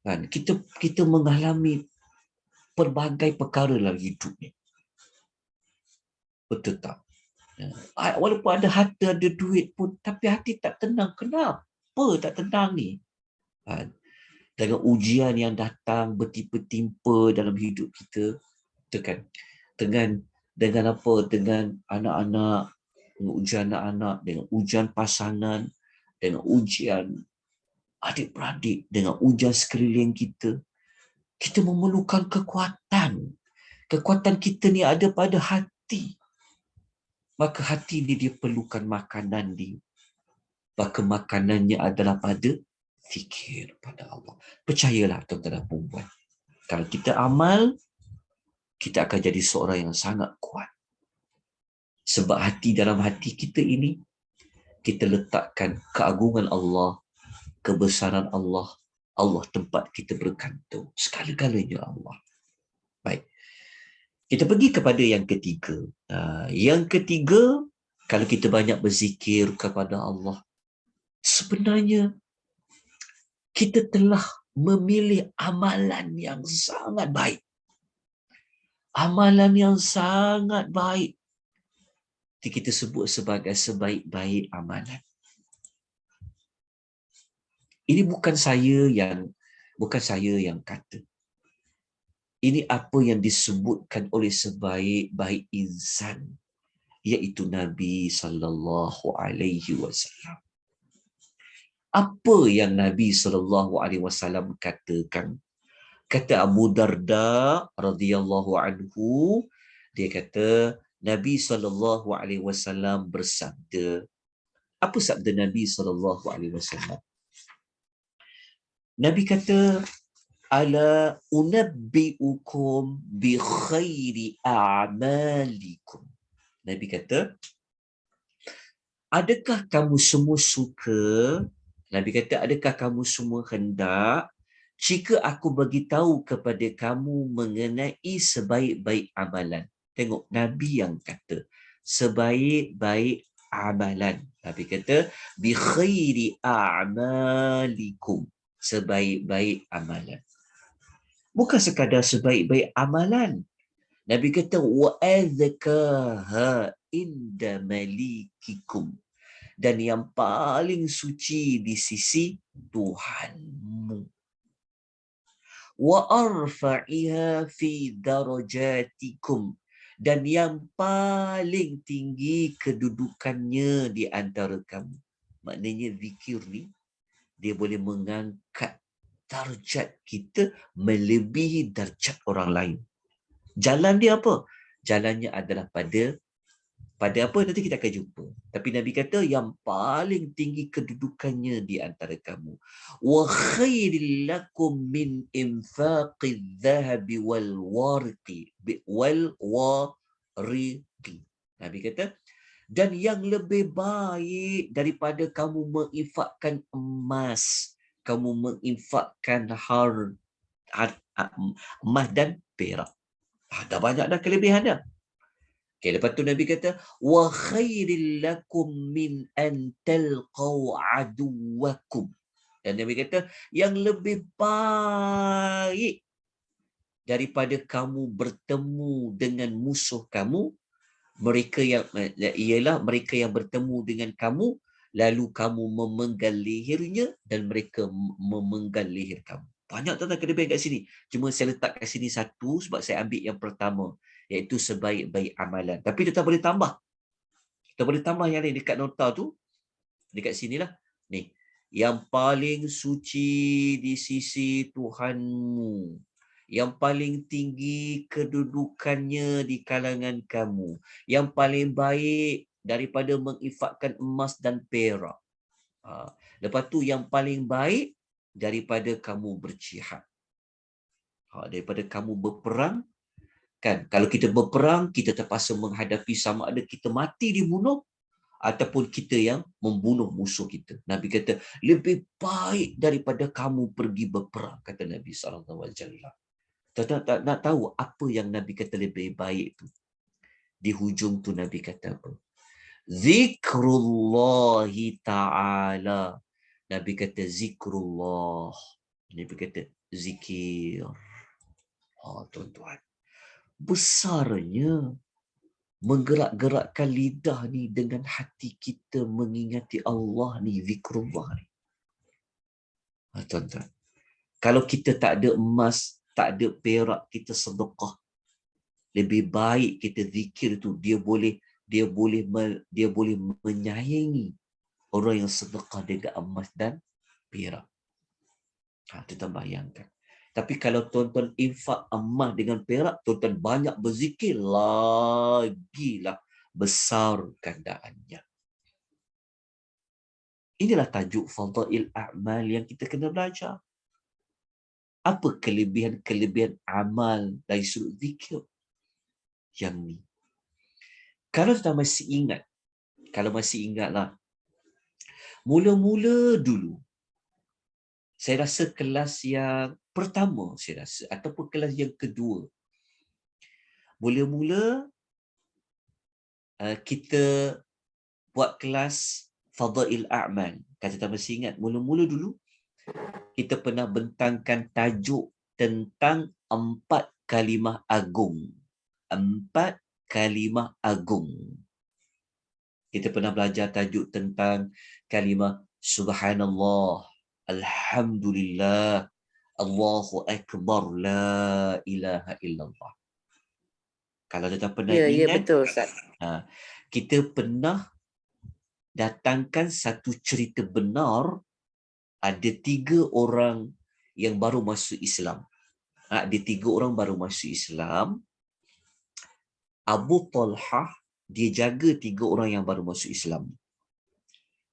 A: Kan? Kita mengalami pelbagai perkara dalam hidup ni. Betul tak? Walaupun ada harta, ada duit pun, tapi hati tak tenang. Kenapa tak tenang ni? Dengan ujian yang datang bertimpa-timpa dalam hidup kita, betul kan? Dengan apa? Dengan anak-anak, dengan ujian anak-anak, dengan ujian pasangan, dengan ujian adik-beradik, dengan ujian sekeliling kita, kita memerlukan kekuatan. Kekuatan kita ni ada pada hati. Maka hati ni dia perlukan makanan dia. Maka makanannya adalah pada fikir pada Allah. Percayalah tuan-tuan dan puan-puan. Kalau kita amal, kita akan jadi seorang yang sangat kuat. Sebab dalam hati kita ini, kita letakkan keagungan Allah, kebesaran Allah. Allah tempat kita bergantung. Segala-galanya Allah. Baik. Kita pergi kepada yang ketiga. Yang ketiga, kalau kita banyak berzikir kepada Allah, sebenarnya kita telah memilih amalan yang sangat baik. Amalan yang sangat baik. Kita sebut sebagai sebaik-baik amalan. Ini bukan saya yang kata. Ini apa yang disebutkan oleh sebaik-baik insan, iaitu Nabi sallallahu alaihi wasallam. Apa yang Nabi sallallahu alaihi wasallam katakan? Kata Abu Darda radhiyallahu anhu, dia kata Nabi sallallahu alaihi wasallam bersabda. Apa sabda Nabi sallallahu alaihi wasallam? Nabi kata, ala unabbiukum bi khairi a'malikum. Nabi kata, adakah kamu semua suka? Nabi kata, adakah kamu semua hendak jika aku beritahu kepada kamu mengenai sebaik-baik amalan? Tengok, Nabi yang kata sebaik-baik amalan. Nabi kata bi khairi a'malikum, sebaik-baik amalan. Bukan sekadar sebaik-baik amalan. Nabi kata wa azkaha inda malikikum, dan yang paling suci di sisi Tuhanmu. Wa arfa'iha fi darajatikum, dan yang paling tinggi kedudukannya di antara kamu. Maknanya zikir ni dia boleh mengangkat darjat kita melebihi darjat orang lain. Jalan dia apa? Jalannya adalah pada apa nanti kita akan jumpa. Tapi Nabi kata yang paling tinggi kedudukannya di antara kamu. Wa khairil lakum min infaqiz zahabi wal warqi wal wariqi. Nabi kata, dan yang lebih baik daripada kamu menginfakkan emas, kamu menginfakkan emas dan perak. Dah banyak dah kelebihan dah. Okay, lepas tu Nabi kata, wa khairil lakum min an talqaw aduwakum. Dan Nabi kata, yang lebih baik daripada kamu bertemu dengan musuh kamu, mereka yang bertemu dengan kamu, lalu kamu memenggal lehernya dan mereka memenggal leher kamu. Banyak tuan-tuan kelebihan kat sini. Cuma saya letak kat sini satu sebab saya ambil yang pertama, iaitu sebaik-baik amalan. Tapi kita boleh tambah. Kita boleh tambah yang lain dekat nota tu. Dekat sinilah. Ni. Yang paling suci di sisi Tuhanmu. Yang paling tinggi kedudukannya di kalangan kamu. Yang paling baik daripada menginfakkan emas dan perak. Lepas tu yang paling baik daripada kamu berjihad. Daripada kamu berperang. Kan, kalau kita berperang, kita terpaksa menghadapi sama ada kita mati dibunuh ataupun kita yang membunuh musuh kita. Nabi kata, lebih baik daripada kamu pergi berperang, kata Nabi SAW. Tak nak tahu apa yang Nabi kata lebih baik tu. Di hujung tu Nabi kata apa? Zikrullahi ta'ala. Nabi kata zikrullah. Nabi kata zikir. Tuan-tuan. Besarnya menggerak-gerakkan lidah ni dengan hati kita mengingati Allah ni, zikrullah ni. Tuan-tuan, kalau kita tak ada emas, tak ada perak, kita sedekah. Lebih baik kita zikir tu, dia boleh menyayangi orang yang sedekah dengan emas dan perak. Kita bayangkan. Tapi kalau tuan-tuan infak emas dengan perak, tuan-tuan banyak berzikir, lagilah besar gandaannya. Inilah tajuk Fadail A'mal yang kita kena belajar. Apa kelebihan-kelebihan amal dari sudut zikir yang ni? Kalau kita masih ingatlah, mula-mula dulu, saya rasa kelas yang pertama, ataupun kelas yang kedua, mula-mula kita buat kelas Fadail A'mal. Kalau kita masih ingat, mula-mula dulu, kita pernah bentangkan tajuk tentang 4 kalimah agung. 4 kalimah agung. Kita pernah belajar tajuk tentang kalimah Subhanallah, Alhamdulillah, Allahu Akbar, La ilaha illallah. Kalau kita pernah
B: Ya,
A: ingat,
B: betul Ustaz.
A: Kita pernah datangkan satu cerita benar, ada 3 orang yang baru masuk Islam. Ada 3 orang baru masuk Islam. Abu Talhah, dia jaga 3 orang yang baru masuk Islam.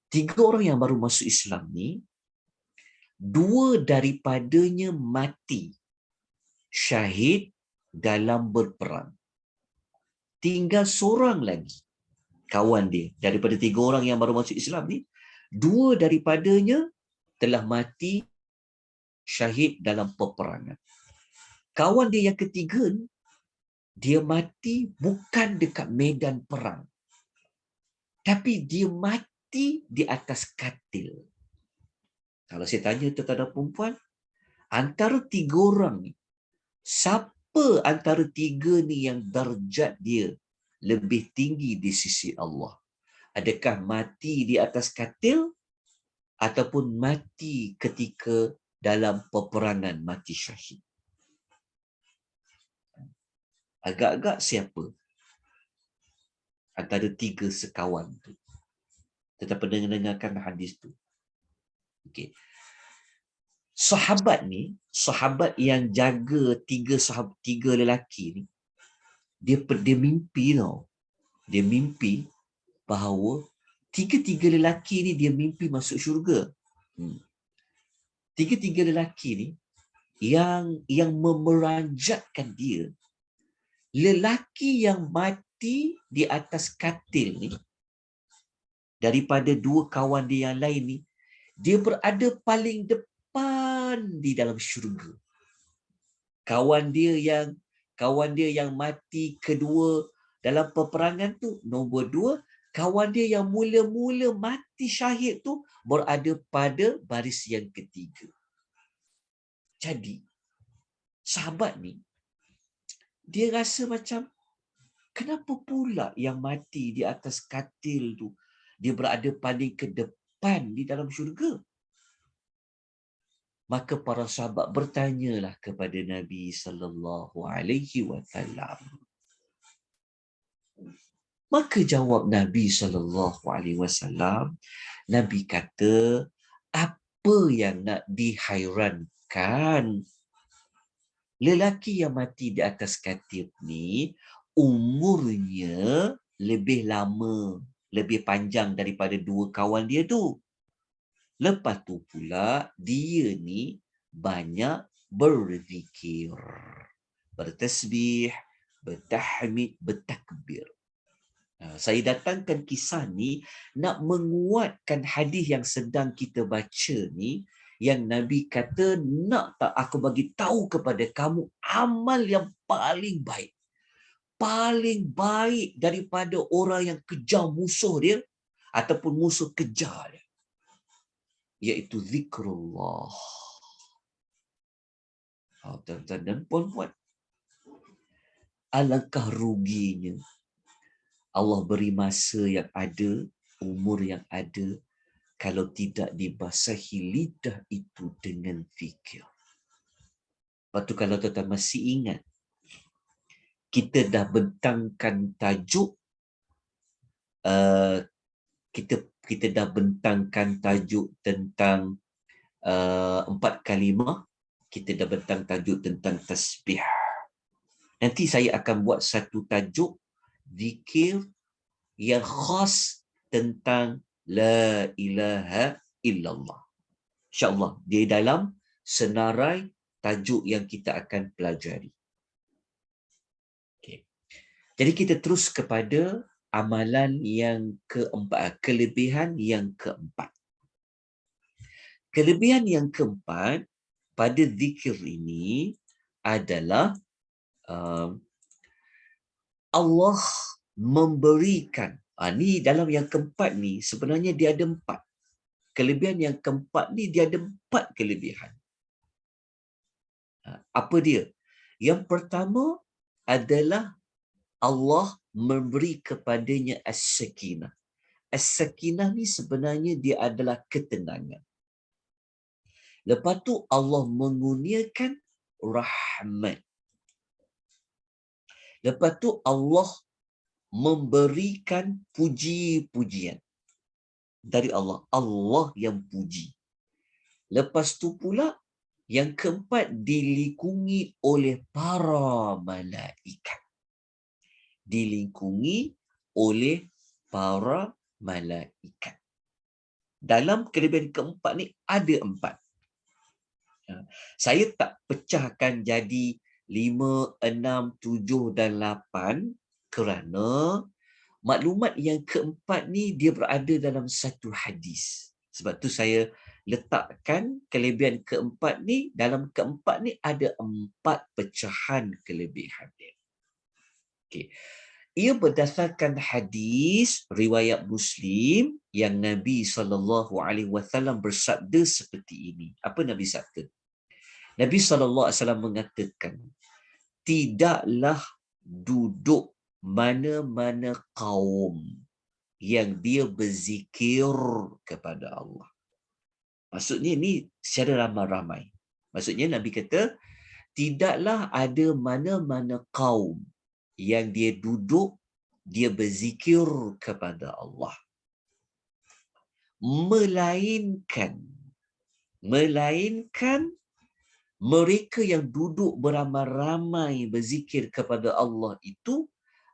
A: 3 orang yang baru masuk Islam ni, 2 daripadanya mati syahid dalam berperang. Tinggal seorang lagi kawan dia. Daripada 3 orang yang baru masuk Islam ni, 2 daripadanya telah mati syahid dalam peperangan. Kawan dia yang ketiga ni, dia mati bukan dekat medan perang, tapi dia mati di atas katil. Kalau saya tanya tuan-tuan dan perempuan, antara 3 orang ni, siapa antara 3 ni yang darjat dia lebih tinggi di sisi Allah? Adakah mati di atas katil ataupun mati ketika dalam peperangan, mati syahid? Agak-agak siapa antara 3 sekawan tu? Kita pernah dengarkan hadis tu. Okey. Sahabat yang jaga 3 lelaki ni, dia mimpi tau. Dia mimpi bahawa 3 lelaki ni dia mimpi masuk syurga. 3 lelaki ni yang memeranjatkan dia. Lelaki yang mati di atas katil ni, daripada 2 kawan dia yang lain ni, dia berada paling depan di dalam syurga. Kawan dia yang mati kedua dalam peperangan tu, nombor 2. Kawan dia yang mula-mula mati syahid tu berada pada baris yang ketiga. Jadi, sahabat ni, dia rasa macam, kenapa pula yang mati di atas katil tu, dia berada paling ke depan di dalam syurga? Maka para sahabat bertanyalah kepada Nabi sallallahu alaihi wasallam. Maka jawab Nabi sallallahu alaihi wasallam, Nabi kata, apa yang nak dihairankan? Lelaki yang mati di atas katil ni umurnya lebih lama, lebih panjang daripada 2 kawan dia tu. Lepas tu pula, dia ni banyak berzikir, bertasbih, bertahmid, bertakbir. Saya datangkan kisah ni nak menguatkan hadis yang sedang kita baca ni, yang Nabi kata, nak tak aku bagi tahu kepada kamu amal yang paling baik daripada orang yang kejar musuh dia ataupun musuh kejar dia, iaitu zikrullah. Tuan-tuan dan puan-puan, alangkah ruginya Allah beri masa yang ada, umur yang ada, kalau tidak dibasahi lidah itu dengan zikir. Lepas tu kalau tuan-tuan masih ingat, kita dah bentangkan tajuk, kita dah bentangkan tajuk tentang 4 kalimah, kita dah bentang tajuk tentang tasbih. Nanti saya akan buat satu tajuk zikir yang khas tentang la ilaha illallah. InsyaAllah di dalam senarai tajuk yang kita akan pelajari. Okay. Jadi kita terus kepada amalan yang keempat, kelebihan yang keempat. Kelebihan yang keempat pada zikir ini adalah Allah memberikan. Ni dalam yang keempat ni sebenarnya dia ada 4. Kelebihan yang keempat ni dia ada 4 kelebihan. Apa dia? Yang pertama adalah Allah memberi kepadanya as-sakinah. As-sakinah ni sebenarnya dia adalah ketenangan. Lepas tu Allah mengurniakan rahmat. Lepas tu Allah memberikan puji-pujian dari Allah. Allah yang puji. Lepas tu pula yang keempat dilingkungi oleh para malaikat. Dilingkungi oleh para malaikat. Dalam kelebihan keempat ni ada 4. Saya tak pecahkan jadi 5, 6, 7 dan 8 kerana maklumat yang keempat ni dia berada dalam satu hadis. Sebab tu saya letakkan kelebihan keempat ni, dalam keempat ni ada 4 pecahan kelebihan dia. Okay. Ia berdasarkan hadis riwayat Muslim yang Nabi SAW bersabda seperti ini. Apa Nabi sabda? Nabi SAW mengatakan, tidaklah duduk mana-mana kaum yang dia berzikir kepada Allah. Maksudnya ni secara ramai-ramai. Maksudnya Nabi kata, tidaklah ada mana-mana kaum yang dia duduk, dia berzikir kepada Allah. Melainkan mereka yang duduk beramai-ramai berzikir kepada Allah itu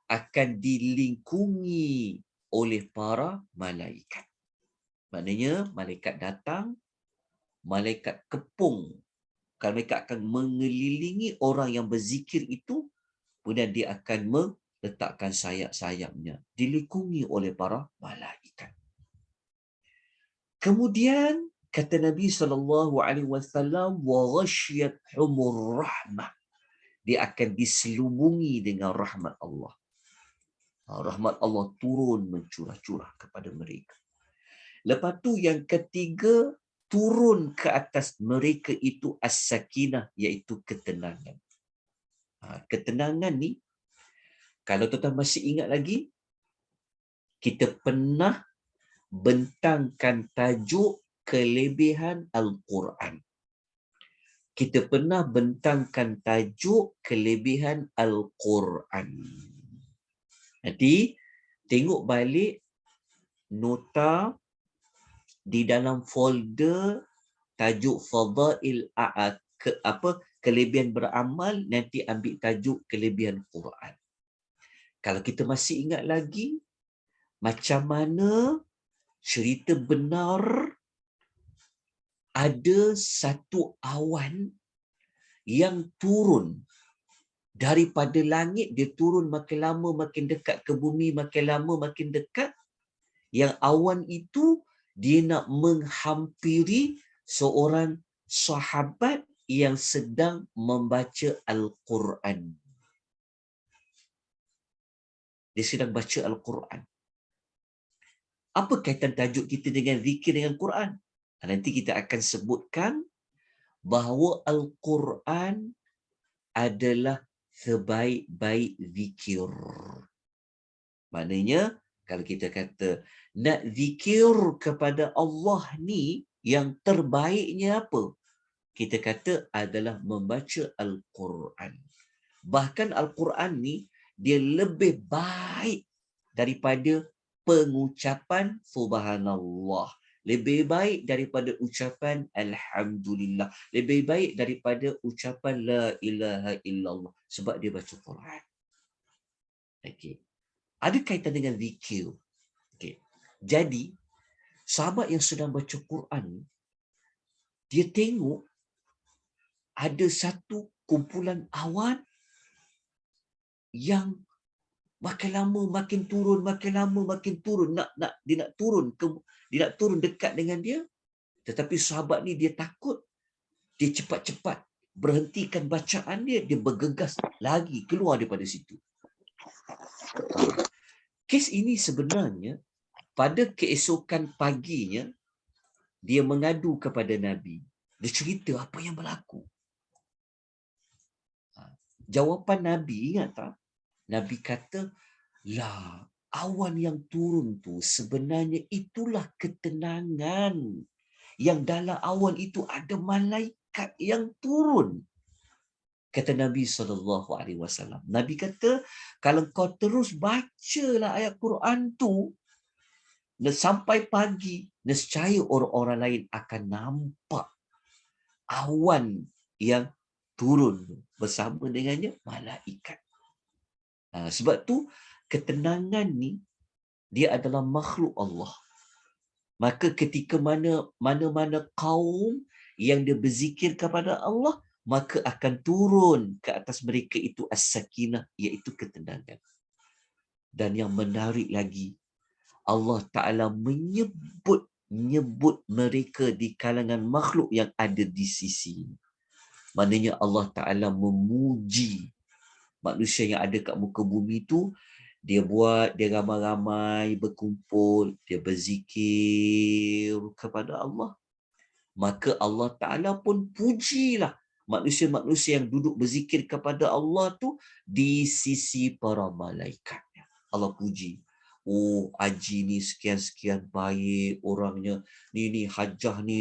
A: akan dilingkungi oleh para malaikat. Maknanya malaikat datang, malaikat kepung. Kalau mereka akan mengelilingi orang yang berzikir itu, kemudian dia akan meletakkan sayap-sayapnya, dilingkungi oleh para malaikat. Kemudian kata Nabi SAW, wa ghasyiyatuhumur rahmah. Dia akan diselubungi dengan rahmat Allah. Rahmat Allah turun mencurah-curah kepada mereka. Lepas tu yang ketiga, turun ke atas mereka itu as-sakinah, iaitu ketenangan. Ketenangan ni, kalau tuan-tuan masih ingat lagi, kita pernah bentangkan tajuk kelebihan Al-Quran. Kita pernah bentangkan tajuk kelebihan Al-Quran. Nanti tengok balik nota di dalam folder tajuk Fadail kelebihan beramal, nanti ambil tajuk kelebihan Quran. Kalau kita masih ingat lagi macam mana cerita benar ada satu awan yang turun daripada langit, dia turun makin lama makin dekat ke bumi, makin lama makin dekat. Yang awan itu dia nak menghampiri seorang sahabat yang sedang membaca Al-Quran. Dia sedang baca Al-Quran. Apa kaitan tajuk kita dengan zikir dengan Quran? Nanti kita akan sebutkan bahawa Al-Quran adalah sebaik-baik zikir. Maknanya kalau kita kata nak zikir kepada Allah ni yang terbaiknya apa? Kita kata adalah membaca Al-Quran. Bahkan Al-Quran ni dia lebih baik daripada pengucapan subhanallah. Lebih baik daripada ucapan alhamdulillah. Lebih baik daripada ucapan la ilaha illallah. Sebab dia baca Quran. Okey. Ada kaitan dengan zikir. Okey. Jadi, sahabat yang sedang baca Quran, dia tengok ada satu kumpulan awan yang makin lama makin turun, makin lama makin turun. Dia nak turun dia nak turun dekat dengan dia. Tetapi sahabat ni dia takut. Dia cepat-cepat berhentikan bacaan dia, dia bergegas lagi keluar daripada situ. Kes ini sebenarnya pada keesokan paginya dia mengadu kepada Nabi. Dia cerita apa yang berlaku. Jawapan Nabi, ingat tak? Nabi kata, lah, awan yang turun tu sebenarnya itulah ketenangan. Yang dalam awan itu ada malaikat yang turun. Kata Nabi SAW. Nabi kata, kalau kau terus bacalah ayat Quran tu, sampai pagi, nescaya orang-orang lain akan nampak awan yang turun bersama dengannya malaikat. Sebab tu ketenangan ni dia adalah makhluk Allah. Maka ketika mana-mana kaum yang dia berzikir kepada Allah, maka akan turun ke atas mereka itu as-sakinah, iaitu ketenangan. Dan yang menarik lagi, Allah Ta'ala menyebut mereka di kalangan makhluk yang ada di sisi. Maknanya Allah Ta'ala memuji manusia yang ada kat muka bumi itu. Dia ramai-ramai berkumpul, dia berzikir kepada Allah. Maka Allah Ta'ala pun pujilah manusia-manusia yang duduk berzikir kepada Allah tu di sisi para malaikatnya. Allah puji. Oh, Haji ni sekian-sekian baik orangnya. Ni Hajah ni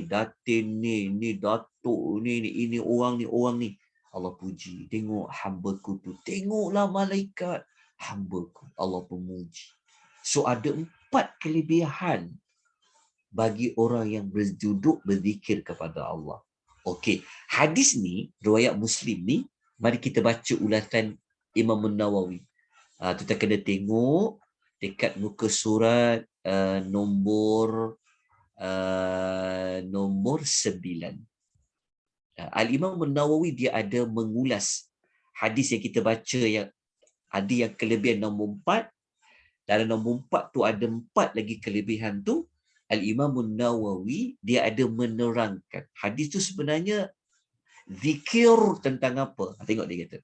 A: Datin ni Datuk ni ini orang ni. Allah puji. Tengok hamba-Ku tu. Tengoklah malaikat hamba-Ku. Allah pemuji. So ada 4 kelebihan bagi orang yang berduduk berzikir kepada Allah. Okey, hadis ni, riwayat Muslim ni, mari kita baca ulasan Imam Nawawi. Kita kena tengok dekat muka surat nombor 9. Al-Imam Nawawi dia ada mengulas hadis yang kita baca yang ada yang kelebihan nombor 4. Dalam nombor 4 tu ada 4 lagi kelebihan tu. Al-Imam Nawawi dia ada menerangkan hadis tu sebenarnya zikir tentang apa. Tengok dia kata.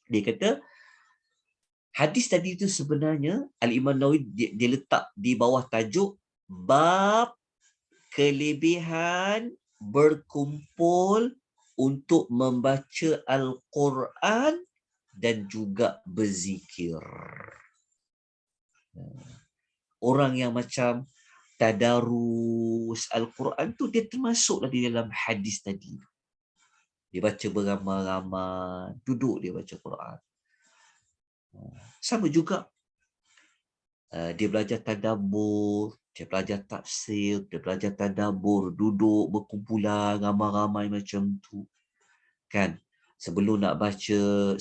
A: Dia kata hadis tadi tu sebenarnya Al-Imam Nawawi dia letak di bawah tajuk bab kelebihan berkumpul untuk membaca Al-Quran dan juga berzikir. Orang yang macam tadarus Al-Quran tu dia termasuklah di dalam hadis tadi. Dia baca beramai-ramai, duduk dia baca Quran. Sama juga dia belajar tadabbur, dia belajar tafsir, dia belajar tadabbur, duduk berkumpulan ramai-ramai macam tu. Kan? Sebelum nak baca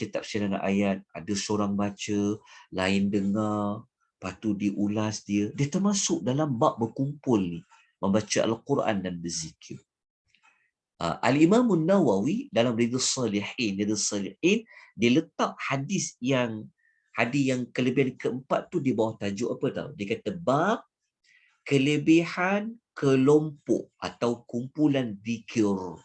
A: tafsiran ayat, ada seorang baca, lain dengar, lepas tu diulas dia. Dia termasuk dalam bab berkumpul ni, membaca Al-Quran dan berzikir. Al-Imam Nawawi dalam Riyadhus Salihin, dia letak hadis yang kelebihan keempat tu di bawah tajuk apa tau? Dia kata bab kelebihan kelompok atau kumpulan zikir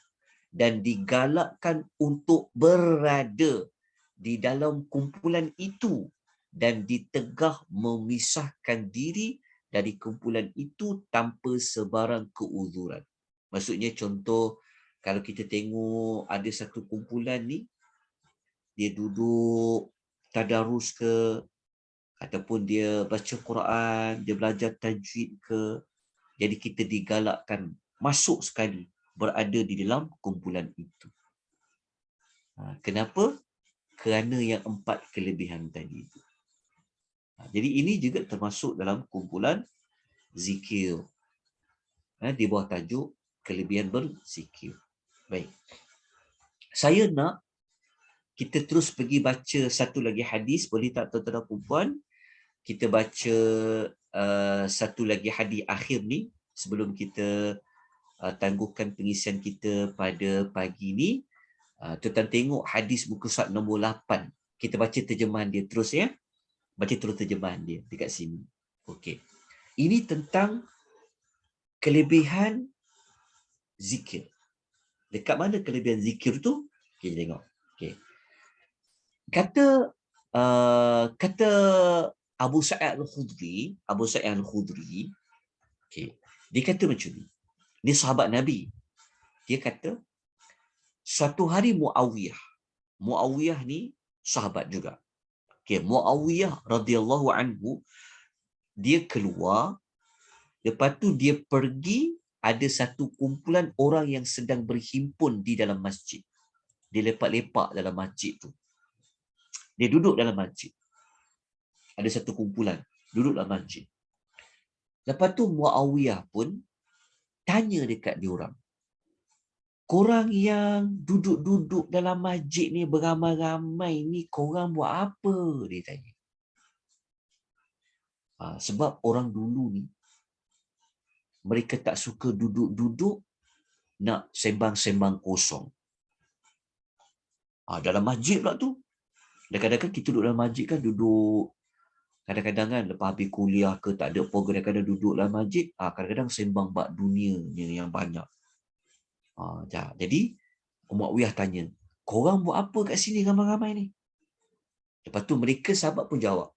A: dan digalakkan untuk berada di dalam kumpulan itu dan ditegah memisahkan diri dari kumpulan itu tanpa sebarang keuzuran. Maksudnya contoh, kalau kita tengok ada satu kumpulan ni, dia duduk tadarus ke, ataupun dia baca Quran, dia belajar tajwid ke. Jadi kita digalakkan masuk sekali berada di dalam kumpulan itu. Kenapa? Kerana yang 4 kelebihan tadi itu. Jadi ini juga termasuk dalam kumpulan zikir. Di bawah tajuk kelebihan berzikir. Baik. Saya nak kita terus pergi baca satu lagi hadis, boleh tak tuan-tuan dan puan? Kita baca satu lagi hadis akhir ni sebelum kita tangguhkan pengisian kita pada pagi ni. Tuan-tuan tengok hadis muka surat nombor 8. Kita baca terjemahan dia terus ya. Baca terus terjemahan dia dekat sini. Okey. Ini tentang kelebihan zikir. Dekat mana kelebihan zikir tu? Kita tengok. Okey. Kata Abu Sa'id Al-Khudri, okey. Dia kata macam ni. Dia sahabat Nabi. Dia kata suatu hari Muawiyah ni sahabat juga. Okey, Muawiyah radhiyallahu anhu dia keluar, lepas tu dia pergi, ada satu kumpulan orang yang sedang berhimpun di dalam masjid. Dia lepak-lepak dalam masjid tu. Dia duduk dalam masjid. Ada satu kumpulan duduk dalam masjid. Lepas tu Muawiyah pun tanya dekat diorang, korang yang duduk-duduk dalam masjid ni beramai-ramai ni, korang buat apa? Dia tanya. Sebab orang dulu ni mereka tak suka duduk-duduk, nak sembang-sembang kosong. Dalam masjid pula tu. Kadang-kadang kita duduk dalam masjid kan, duduk kadang-kadang kan lepas habis kuliah ke tak ada program, kadang-kadang duduk dalam masjid, kadang-kadang sembang bab dunia yang banyak. Jadi Muawiyah tanya, korang buat apa kat sini ramai-ramai ni? Lepas tu mereka sahabat pun jawab,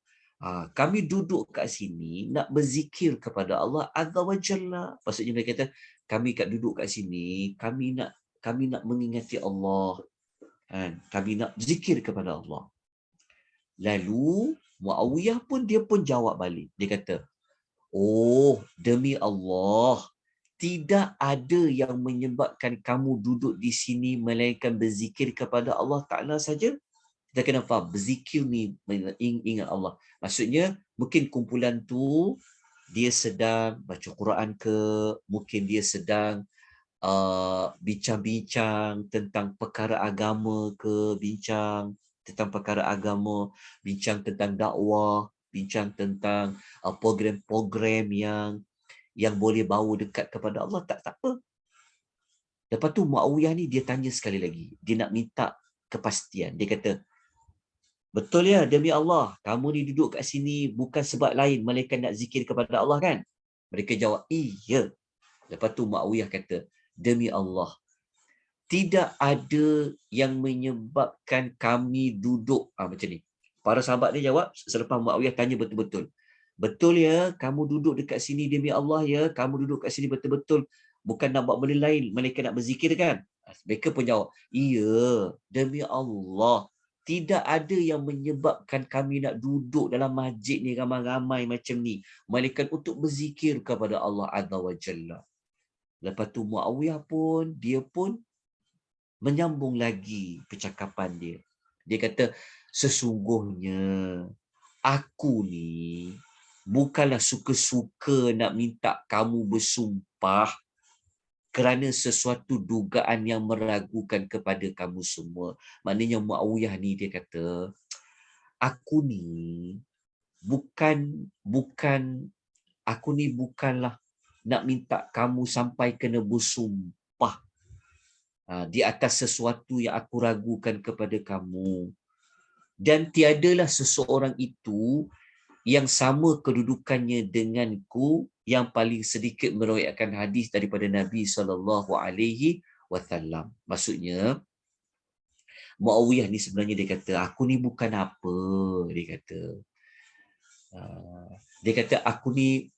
A: kami duduk kat sini nak berzikir kepada Allah Azza wa Jalla. Maksudnya mereka kata, kami duduk kat sini, kami nak mengingati Allah. Kami nak zikir kepada Allah. Lalu Muawiyah pun jawab balik. Dia kata, oh, demi Allah, tidak ada yang menyebabkan kamu duduk di sini melainkan berzikir kepada Allah Ta'ala saja. Kita kena faham, berzikir ni ingat Allah. Maksudnya, mungkin kumpulan tu, dia sedang baca Quran ke, mungkin dia sedang bincang-bincang tentang perkara agama ke, bincang tentang dakwah, bincang tentang program-program yang boleh bawa dekat kepada Allah, tak apa. Lepas tu Muawiyah ni dia tanya sekali lagi. Dia nak minta kepastian. Dia kata, betul ya, demi Allah, kamu ni duduk kat sini bukan sebab lain melainkan nak zikir kepada Allah kan? Mereka jawab, iya. Lepas tu Muawiyah kata, demi Allah, tidak ada yang menyebabkan kami duduk. Macam ni. Para sahabat dia jawab selepas Muawiyah tanya betul-betul. Betul ya, kamu duduk dekat sini demi Allah ya, kamu duduk kat sini betul-betul bukan nak buat benda lain, mereka nak berzikir kan? Mereka pun jawab, iya, demi Allah, tidak ada yang menyebabkan kami nak duduk dalam masjid ni ramai-ramai macam ni, melainkan untuk berzikir kepada Allah Azza wa Jalla. Lepas tu Muawiyah pun, dia pun menyambung lagi percakapan dia. Dia kata, sesungguhnya aku ni bukanlah suka-suka nak minta kamu bersumpah kerana sesuatu dugaan yang meragukan kepada kamu semua. Maknanya Muawiyah ni dia kata, aku ni bukanlah nak minta kamu sampai kena bersumpah di atas sesuatu yang aku ragukan kepada kamu. Dan tiadalah seseorang itu yang sama kedudukannya denganku yang paling sedikit meriwayatkan hadis daripada Nabi SAW. Maksudnya, Muawiyah ni sebenarnya dia kata, aku ni bukan apa. Dia kata, aku ni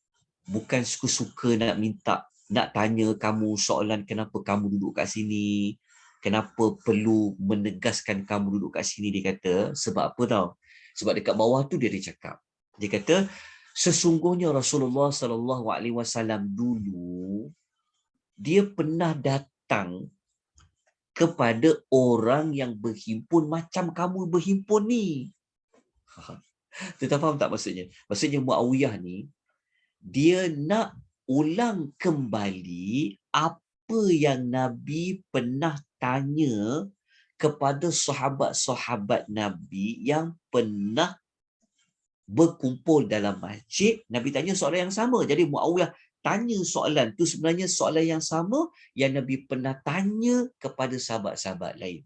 A: bukan suka-suka nak tanya kamu soalan kenapa kamu duduk kat sini, kenapa perlu menegaskan kamu duduk kat sini. Dia kata, sebab apa tau? Sebab dekat bawah tu dia cakap. Dia kata, sesungguhnya Rasulullah SAW dulu, dia pernah datang kepada orang yang berhimpun macam kamu berhimpun ni. Tuan faham tak maksudnya? Maksudnya Muawiyah ni, dia nak ulang kembali apa yang Nabi pernah tanya kepada sahabat-sahabat Nabi yang pernah berkumpul dalam masjid. Nabi tanya soalan yang sama. Jadi Muawiyah tanya soalan tu sebenarnya soalan yang sama yang Nabi pernah tanya kepada sahabat-sahabat lain.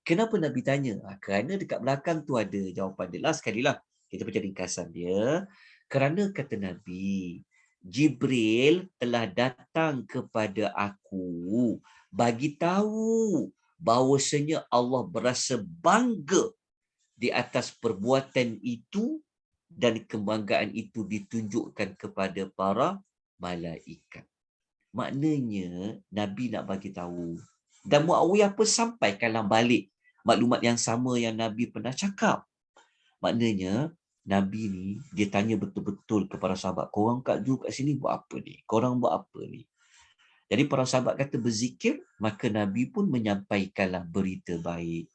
A: Kenapa Nabi tanya? Kerana dekat belakang tu ada jawapan dia. Lah sekali lah, kita baca ringkasan dia. Kerana kata Nabi, Jibril telah datang kepada aku bagi tahu bahawasanya Allah berasa bangga di atas perbuatan itu dan kebanggaan itu ditunjukkan kepada para malaikat. Maknanya Nabi nak bagi tahu. Dan Muawiyah pun sampaikanlah balik maklumat yang sama yang Nabi pernah cakap. Maknanya Nabi ni dia tanya betul-betul kepada sahabat, korang kat dulu kat sini buat apa ni? Korang buat apa ni? Jadi para sahabat kata berzikir, maka Nabi pun menyampaikanlah berita baik.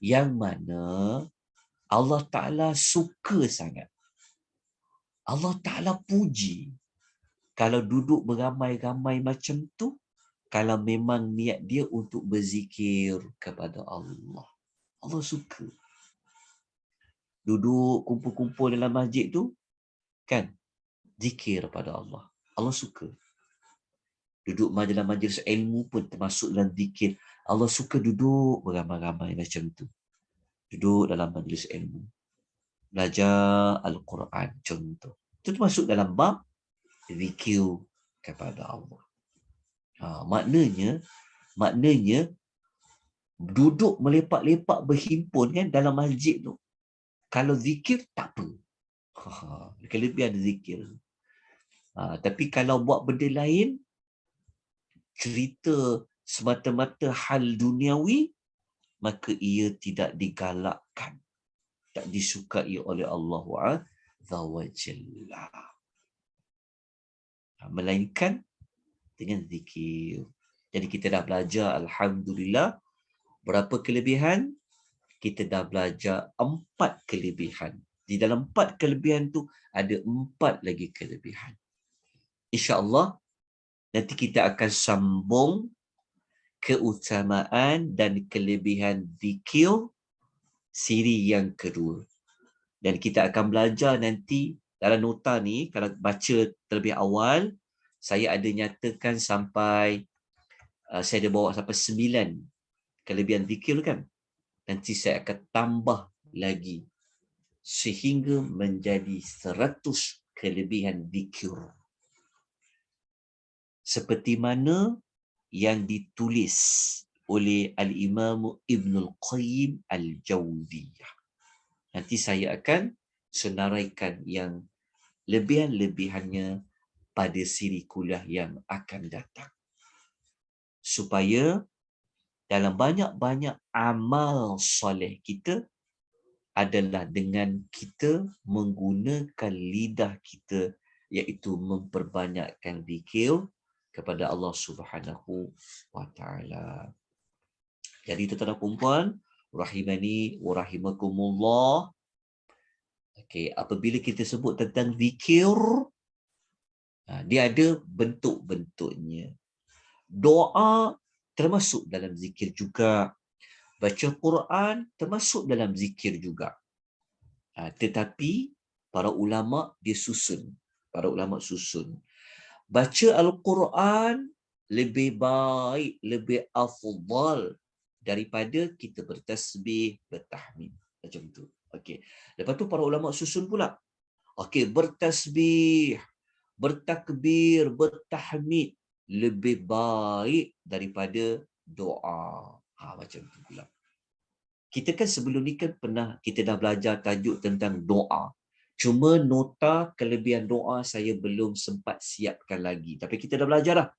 A: Yang mana Allah Ta'ala suka sangat. Allah Ta'ala puji. Kalau duduk beramai-ramai macam tu, kalau memang niat dia untuk berzikir kepada Allah. Allah suka. Duduk kumpul-kumpul dalam masjid tu, kan? Zikir pada Allah. Allah suka. Duduk dalam majlis ilmu pun termasuk dalam zikir. Allah suka duduk beramai-ramai macam tu. Duduk dalam majlis ilmu. Belajar Al-Quran contoh. Itu termasuk dalam bab zikir kepada Allah. Maknanya duduk melepak-lepak berhimpun kan dalam masjid tu. Kalau zikir tak apa. Kelebihan zikir. Tapi kalau buat benda lain, cerita semata-mata hal duniawi, maka ia tidak digalakkan, tak disukai oleh Allah Azza wa Jalla. Melainkan dengan zikir. Jadi kita dah belajar, alhamdulillah, berapa kelebihan? Kita dah belajar 4 kelebihan. Di dalam 4 kelebihan tu ada 4 lagi kelebihan. InsyaAllah nanti kita akan sambung keutamaan dan kelebihan zikir siri yang kedua. Dan kita akan belajar nanti dalam nota ni, kalau baca terlebih awal, saya ada nyatakan sampai saya ada bawa sampai 9 kelebihan zikir kan. Nanti saya akan tambah lagi sehingga menjadi 100 kelebihan zikir. Seperti mana yang ditulis oleh Al-Imam Ibnul Qayyim Al-Jawziyah. Nanti saya akan senaraikan yang lebihan-lebihannya pada siri kuliah yang akan datang. Supaya dalam banyak-banyak amal soleh kita adalah dengan kita menggunakan lidah kita, iaitu memperbanyakkan zikir kepada Allah Subhanahu wa Ta'ala. Jadi tuan-tuan dan puan, rahimani wa rahimakumullah. Okey, apabila kita sebut tentang zikir, dia ada bentuk-bentuknya. Doa termasuk dalam zikir juga. Baca Quran termasuk dalam zikir juga. Tetapi para ulama dia susun. Para ulama susun. Baca Al-Quran lebih baik, lebih afdal daripada kita bertasbih, bertahmid. Macam tu. Okey. Lepas tu para ulama susun pula. Okey, bertasbih, bertakbir, bertahmid lebih baik daripada doa. Macam tu pula. Kita kan sebelum ni kan pernah, kita dah belajar tajuk tentang doa. Cuma nota kelebihan doa saya belum sempat siapkan lagi. Tapi kita dah belajar dah.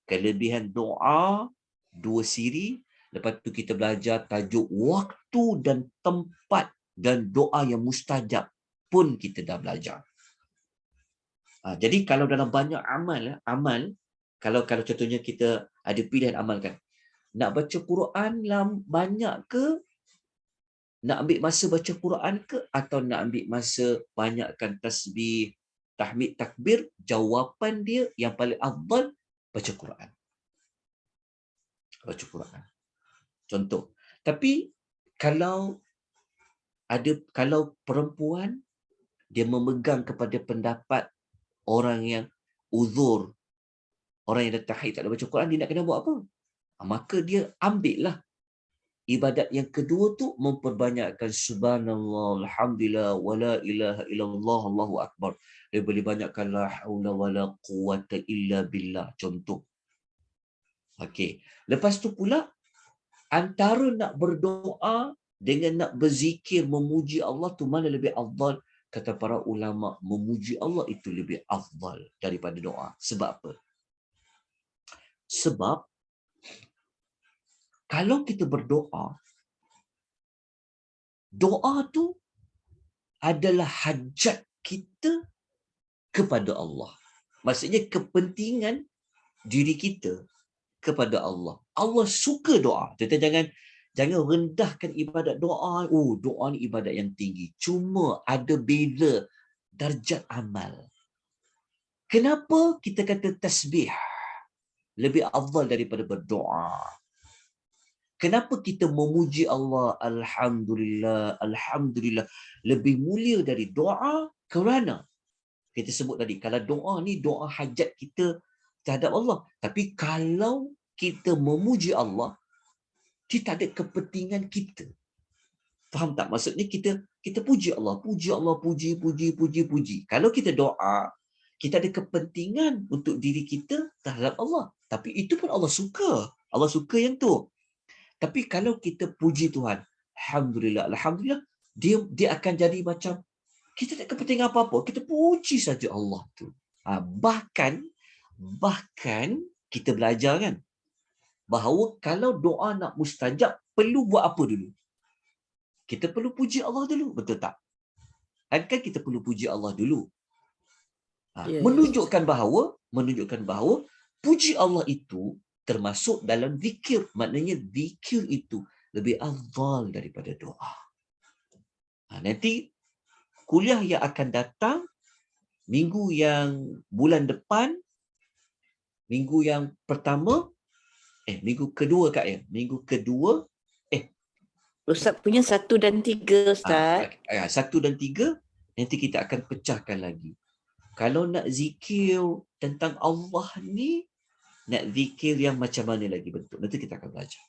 A: Kelebihan doa, 2 siri Lepas tu kita belajar tajuk waktu dan tempat dan doa yang mustajab pun kita dah belajar. Jadi kalau dalam banyak amal, kalau contohnya kita ada pilihan amal kan, nak baca Quran banyak ke, nak ambil masa baca Quran ke, atau nak ambil masa banyakkan tasbih, tahmid, takbir? Jawapan dia yang paling afdal, baca Quran. Baca Quran. Contoh. Tapi kalau perempuan dia memegang kepada pendapat orang yang uzur, orang yang dah tahid tak ada baca Quran, dia nak kena buat apa? Maka dia ambillah ibadat yang kedua tu, memperbanyakkan subhanallah, alhamdulillah, wala ilaha illallah, Allahu akbar. Dia boleh banyakkan la haula wala quwata illa billah. Contoh. Okey. Lepas tu pula, antara nak berdoa dengan nak berzikir, memuji Allah tu mana lebih afdal? Kata para ulama, memuji Allah itu lebih afdal daripada doa. Sebab apa? Sebab kalau kita berdoa, doa tu adalah hajat kita kepada Allah. Maksudnya kepentingan diri kita kepada Allah. Allah suka doa. Kita jangan rendahkan ibadat doa. Oh, doa ni ibadat yang tinggi. Cuma ada beza darjat amal. Kenapa kita kata tasbih lebih afdal daripada berdoa? Kenapa kita memuji Allah, alhamdulillah, alhamdulillah, lebih mulia dari doa? Kerana kita sebut tadi, kalau doa ni doa hajat kita terhadap Allah. Tapi kalau kita memuji Allah, dia tak ada kepentingan kita. Faham tak? Maksudnya kita puji Allah, puji. Kalau kita doa, kita ada kepentingan untuk diri kita terhadap Allah. Tapi itu pun Allah suka. Allah suka yang tu. Tapi kalau kita puji Tuhan, alhamdulillah, alhamdulillah, dia akan jadi macam kita tak kepentingan apa-apa, kita puji saja Allah tu. Bahkan kita belajar kan, bahawa kalau doa nak mustajab, perlu buat apa dulu? Kita perlu puji Allah dulu, betul tak? Kan kita perlu puji Allah dulu. Menunjukkan bahawa puji Allah itu termasuk dalam zikir. Maknanya zikir itu lebih afdal daripada doa. Nanti kuliah yang akan datang, bulan depan, minggu yang pertama, minggu kedua Kak ya? Minggu kedua,
B: Ustaz punya 1 dan 3, Ustaz.
A: 1 dan 3, nanti kita akan pecahkan lagi. Kalau nak zikir tentang Allah ni, nak zikir yang macam mana lagi bentuk? Nanti kita akan belajar.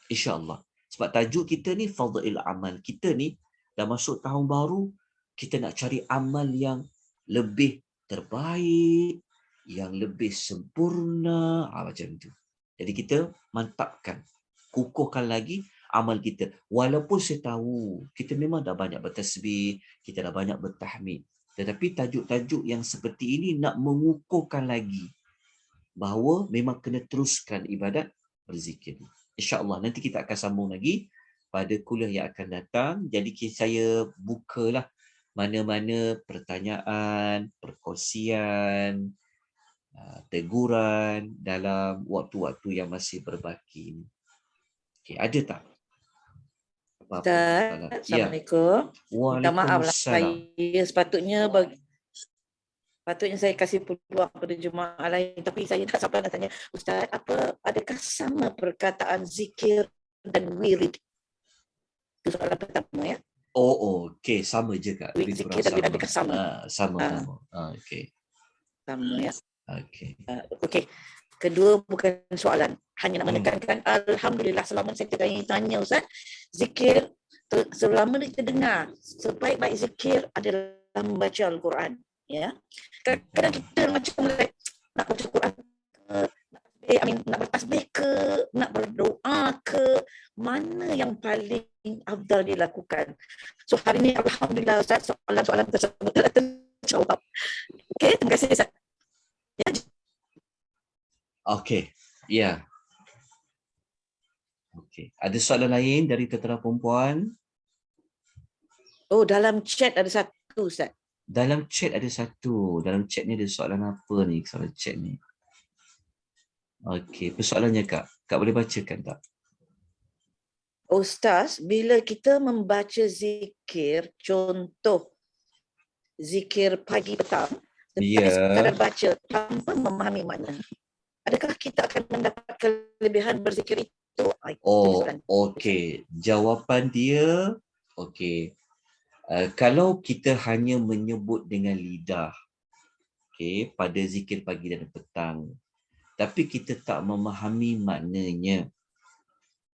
A: InsyaAllah. Sebab tajuk kita ni fadhil amal. Kita ni dah masuk tahun baru, kita nak cari amal yang lebih terbaik, yang lebih sempurna, macam tu. Jadi kita mantapkan, kukuhkan lagi amal kita. Walaupun saya tahu kita memang dah banyak bertasbih, kita dah banyak bertahmid, tetapi tajuk-tajuk yang seperti ini nak mengukuhkan lagi bahawa memang kena teruskan ibadat berzikir. InsyaAllah nanti kita akan sambung lagi pada kuliah yang akan datang. Jadi saya bukalah mana-mana pertanyaan, perkongsian, teguran dalam waktu-waktu yang masih berbaki. Okay, ada tak?
B: Ustaz, Assalamualaikum. Minta maaf lah, saya sepatutnya saya kasih peluang kepada jemaah lain, tapi saya tak sabar nak tanya, Ustaz, adakah sama perkataan zikir dan wirid? Itu soalan pertama ya.
A: Okey, sama je Kak.
B: Zikir dan wirid adakah sama?
A: Sama. Okey.
B: Sama ya.
A: Okey.
B: Okey. Kedua, bukan soalan, hanya nak menekankan alhamdulillah selama saya tanya Ustaz, zikir selama kita dengar, sebaik-baik zikir adalah membaca Al-Quran. Ya, kadang-kadang kita macam nak baca Quran ke, nak bertasbih ke, nak berdoa ke, mana yang paling afdal dilakukan? So hari ini alhamdulillah Ustaz, soalan-soalan tersebut telah terjawab. Okey, terima kasih Ustaz. Ya.
A: Okey, ya. Okey. Ada soalan lain dari tentera perempuan?
B: Oh, dalam chat ada satu, Ustaz.
A: Dalam chat ada satu. Dalam chat ni ada soalan apa ni? Soalan chat ni. Okey, persoalannya Kak. Kak boleh bacakan tak?
B: Ustaz, bila kita membaca zikir, contoh zikir pagi petang, tetapi sekadar
A: Ya.
B: baca tanpa memahami makna, adakah kita akan mendapat kelebihan berzikir itu? Itu
A: Oh,
B: soalan.
A: okey. Jawapan dia, okey. Kalau kita hanya menyebut dengan lidah, okey, pada zikir pagi dan petang, tapi kita tak memahami maknanya,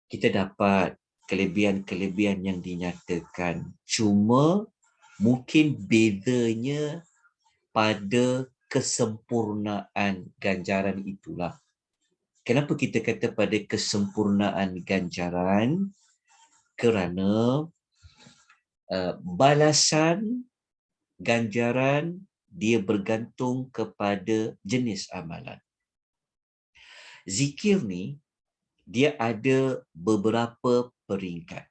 A: kita dapat kelebihan-kelebihan yang dinyatakan. Cuma mungkin bezanya pada kesempurnaan ganjaran itulah. Kenapa kita kata pada kesempurnaan ganjaran? Kerana balasan ganjaran dia bergantung kepada jenis amalan. Zikir ni dia ada beberapa peringkat.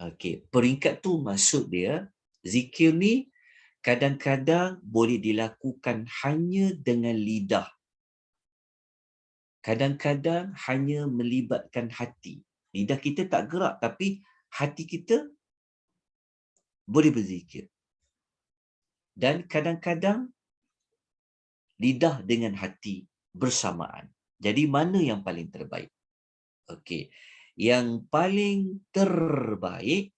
A: Okey, peringkat tu maksud dia zikir ni kadang-kadang boleh dilakukan hanya dengan lidah. Kadang-kadang hanya melibatkan hati. Lidah kita tak gerak tapi hati kita boleh berzikir. Dan kadang-kadang lidah dengan hati bersamaan. Jadi mana yang paling terbaik? Okey. Yang paling terbaik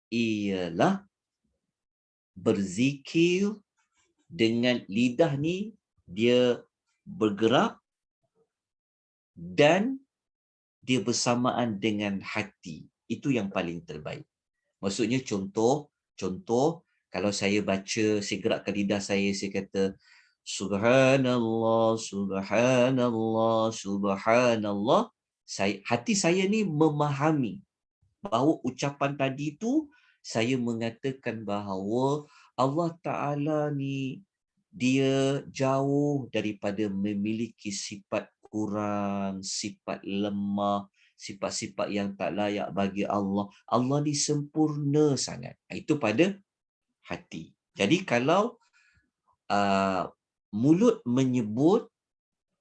A: ialah berzikir dengan lidah ni dia bergerak dan dia bersamaan dengan hati. Itu yang paling terbaik. Maksudnya contoh kalau saya baca, saya gerakkan lidah saya kata Subhanallah, Subhanallah, Subhanallah. Hati saya ni memahami bahawa ucapan tadi tu saya mengatakan bahawa Allah Ta'ala ni dia jauh daripada memiliki sifat kurang, sifat lemah, sifat-sifat yang tak layak bagi Allah. Allah ni sempurna sangat. Itu pada hati. Jadi kalau mulut menyebut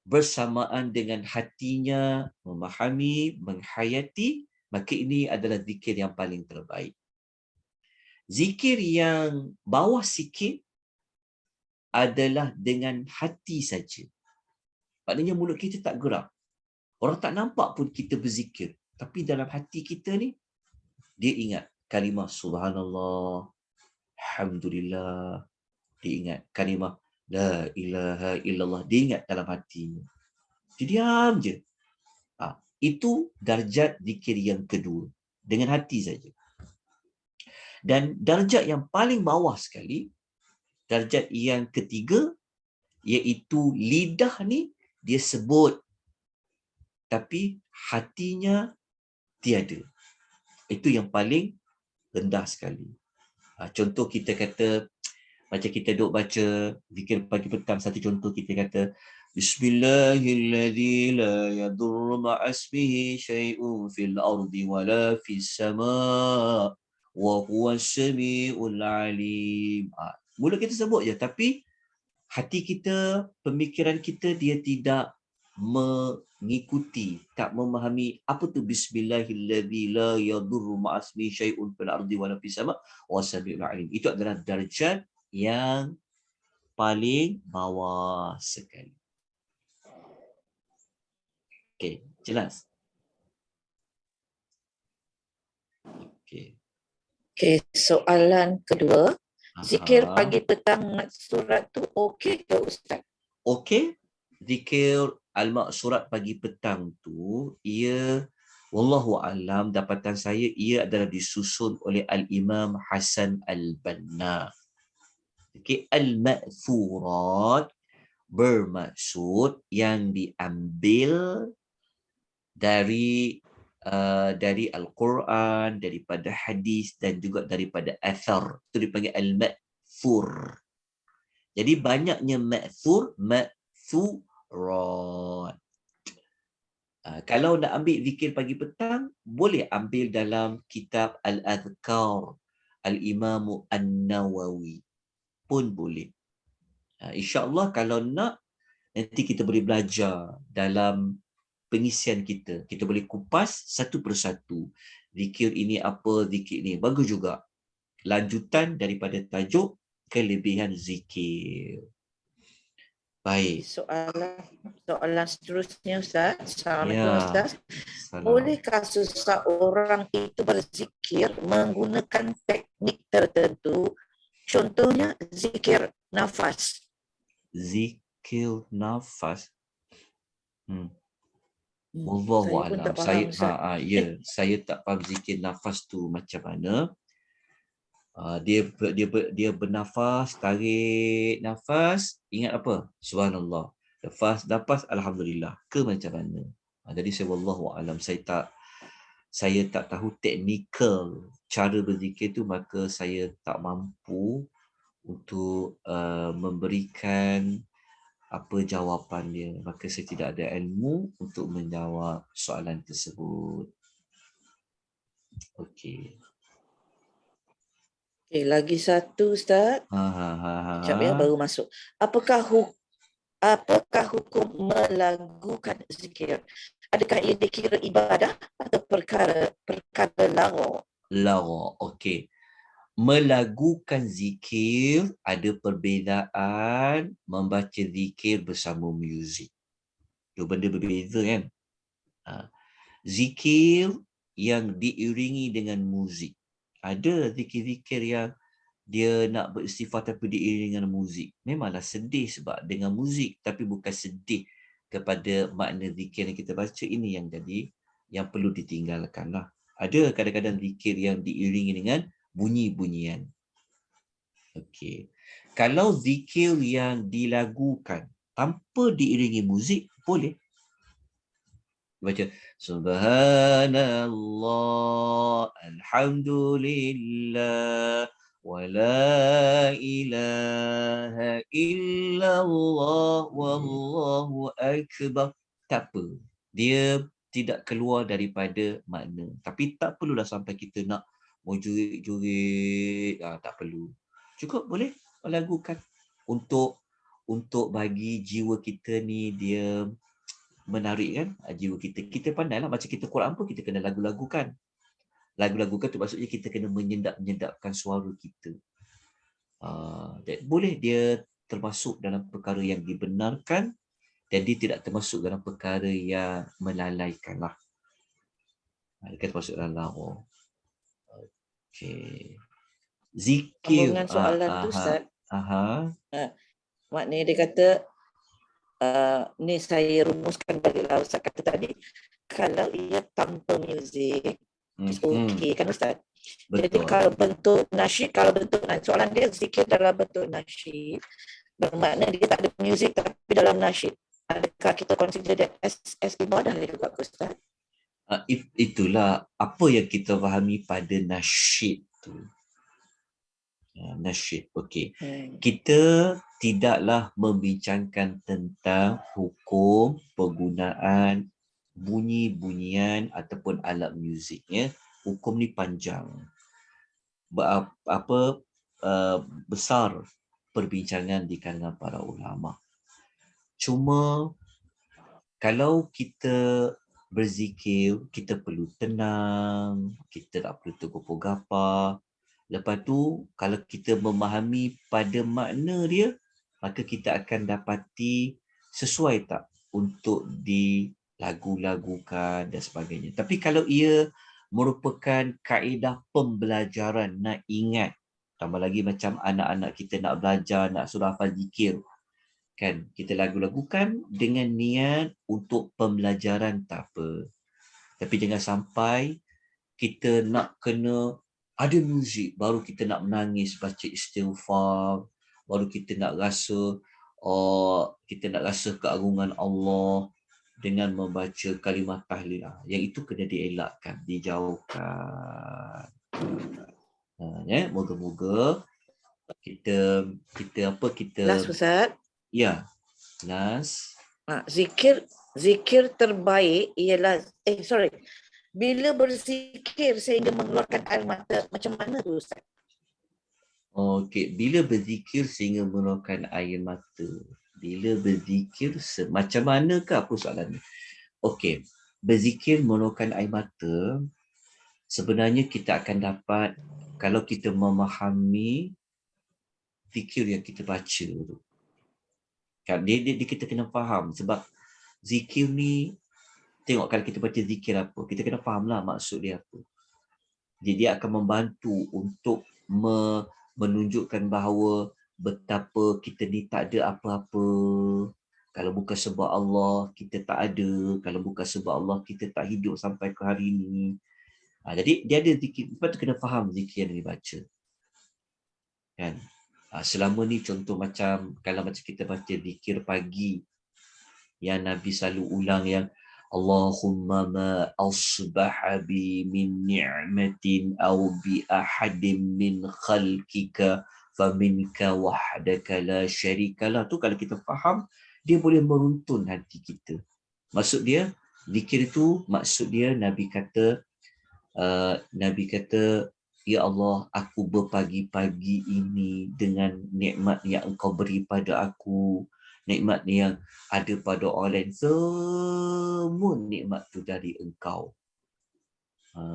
A: bersamaan dengan hatinya memahami, menghayati, maka ini adalah zikir yang paling terbaik. Zikir yang bawah sikit adalah dengan hati saja. Maknanya mulut kita tak gerak. Orang tak nampak pun kita berzikir. Tapi dalam hati kita ni, dia ingat kalimah subhanallah, alhamdulillah. Dia ingat kalimah la ilaha illallah. Dia ingat dalam hatinya. Dia diam je. Itu darjat zikir yang kedua. Dengan hati saja. Dan darjat yang paling bawah sekali, darjat yang ketiga, iaitu lidah ni dia sebut tapi hatinya tiada. Itu yang paling rendah sekali. Contoh kita kata, macam kita duduk baca zikir pagi petang, satu contoh kita kata Bismillahilladzi la yadurru ma'asmihi syai'un fil ardi wala fis sama' wa huwas sami'ul alim. Mulut kita sebut je tapi hati kita, pemikiran kita dia tidak mengikuti, tak memahami apa tu bismillahilladzi la yadurru ma'asmihi syai'un fil ardi wala fis sama' wa sami'ul alim. Itu adalah darjat yang paling bawah sekali. Okey, jelas? Okey.
B: Okey, soalan kedua. Zikir
A: Aha.
B: pagi petang surat tu okey ke Ustaz?
A: Okey. Zikir al-maksurat pagi petang tu, ia wallahu alam, dapatan saya ia adalah disusun oleh Al-Imam Hasan Al-Banna. Okey, al-ma'thurat bermaksud yang diambil dari Al-Quran, daripada hadis dan juga daripada athar. Itu dipanggil al-ma'thur. Jadi banyaknya ma'thur, ma'thurat. Kalau nak ambil zikir pagi petang, boleh ambil dalam kitab Al-Adhkar Al-Imam An-Nawawi pun boleh. InsyaAllah kalau nak, nanti kita boleh belajar dalam pengisian kita. Kita boleh kupas satu persatu. Zikir ini apa, zikir ini. Bagus juga. Lanjutan daripada tajuk kelebihan zikir. Baik.
B: Soalan seterusnya, Ustaz. Assalamualaikum,
A: Ya.
B: Ustaz.
A: Salam.
B: Bolehkah seseorang itu berzikir menggunakan teknik tertentu? Contohnya zikir nafas.
A: Zikir nafas.
B: Saya
A: Wallahu
B: pun
A: alam.
B: tak faham, Ustaz.
A: Saya tak faham zikir nafas tu macam mana. Dia bernafas, tarik nafas, ingat apa? Subhanallah. Lepas nafas, alhamdulillah. Ke macam mana? Jadi saya wallahu alam, saya tak tahu teknikal cara berzikir tu, maka saya tak mampu untuk memberikan apa jawapan dia. Maka saya tidak ada ilmu untuk menjawab soalan tersebut. Okey.
B: Okay, lagi satu, Ustaz. Sekejap ya, baru masuk. Apakah hukum melakukan zikir? Adakah ia dikira ibadah atau perkara lawa?
A: Lawa, okey. Melakukan zikir, ada perbezaan membaca zikir bersama muzik. Dua benda berbeza kan? Zikir yang diiringi dengan muzik. Ada zikir-zikir yang dia nak beristighfar tapi diiringi dengan muzik. Memanglah sedih sebab dengan muzik, tapi bukan sedih kepada makna zikir yang kita baca. Ini yang jadi, yang perlu ditinggalkan lah. Ada kadang-kadang zikir yang diiringi dengan bunyi-bunyian. Okey. Kalau zikir yang dilagukan tanpa diiringi muzik, boleh. Baca Subhanallah, Alhamdulillah, wa la ilaha illallah, wallahu akbar. Tak apa. Dia tidak keluar daripada makna. Tapi tak perlulah sampai kita nak menjurit-jurit. Tak perlu. Cukup boleh melagukan untuk bagi jiwa kita ni dia menarik kan, jiwa kita. Kita pandailah macam kita Quran pun kita kena lagu-lagukan. Lagu-lagukan tu maksudnya kita kena menyedap-nyedapkan suara kita. Boleh dia termasuk dalam perkara yang dibenarkan dan dia tidak termasuk dalam perkara yang melalaikan lah. Dia termasuk dalam lawa. Okey. Zikir.
B: Sambungan soalan tu, Ustaz. Maknanya dia kata, ni saya rumuskan baliklah Ustaz kata tadi, kalau ia tanpa muzik, okey kan Ustaz? Betul. Jadi kalau bentuk nasyid, soalan dia zikir dalam bentuk nasyid, bermakna dia tak ada muzik tapi dalam nasyid. Adakah kita consider dia as ibadah juga Ustaz?
A: Itulah apa yang kita fahami pada nasyid tu. Nasyid, okey. Kita tidaklah membincangkan tentang hukum penggunaan bunyi-bunyian ataupun alat muziknya. Hukum ni panjang. Besar perbincangan di kalangan para ulama. Cuma kalau kita berzikir, kita perlu tenang, kita tak perlu tergopar-gapar. Lepas tu, kalau kita memahami pada makna dia, maka kita akan dapati sesuai tak untuk dilagu-lagukan dan sebagainya. Tapi kalau ia merupakan kaedah pembelajaran, nak ingat, tambah lagi macam anak-anak kita nak belajar, nak suruh hafal zikir, kan, kita lagu-lagukan dengan niat untuk pembelajaran, tak apa. Tapi jangan sampai kita nak kena ada muzik, baru kita nak menangis, baca istighfar, baru kita nak rasa keagungan Allah dengan membaca kalimah tahlil. Yang itu kena dielakkan, dijauhkan. Moga-moga kita
B: Last Ustaz.
A: Ya, Nas.
B: Zikir Zikir terbaik ialah bila berzikir sehingga mengeluarkan air mata, macam mana tu Ustaz?
A: Okey, bila berzikir sehingga mengeluarkan air mata. Bila berzikir macam mana ke apa soalan ni? Okey, berzikir mengeluarkan air mata, sebenarnya kita akan dapat kalau kita memahami zikir yang kita baca tu. Dia kita kena faham sebab zikir ni, tengok kalau kita baca zikir apa, kita kena fahamlah maksud dia apa. Dia akan membantu untuk menunjukkan bahawa betapa kita ni tak ada apa-apa. Kalau bukan sebab Allah, kita tak ada. Kalau bukan sebab Allah, kita tak hidup sampai ke hari ini. Jadi dia ada zikir, lepas tu kena faham zikir yang dibaca. Kan? Selama ni contoh macam, kalau macam kita baca zikir pagi, yang Nabi selalu ulang yang Allahumma ma asbaha bi min ni'matin aw bi ahadin min khalqika faminka wahdaka la syarikalah. Tu kalau kita faham, dia boleh meruntun hati kita. Maksud dia, zikir itu maksud dia Nabi kata, ya Allah, aku berpagi-pagi ini dengan nikmat yang engkau beri pada aku, nikmat yang ada pada orang lain, semua nikmat tu dari engkau.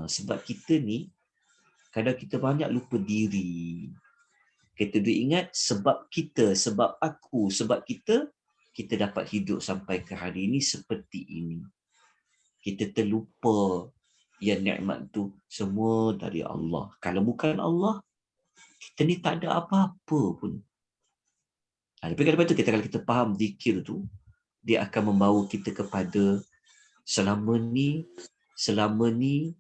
A: Sebab kita ni kadang kita banyak lupa diri. Kita duk ingat sebab kita, sebab aku, sebab kita dapat hidup sampai ke hari ini seperti ini. Kita terlupa yang nikmat tu semua dari Allah. Kalau bukan Allah, kita ni tak ada apa-apa pun. Tapi lepas tu kalau kita faham zikir tu, dia akan membawa kita kepada selama ni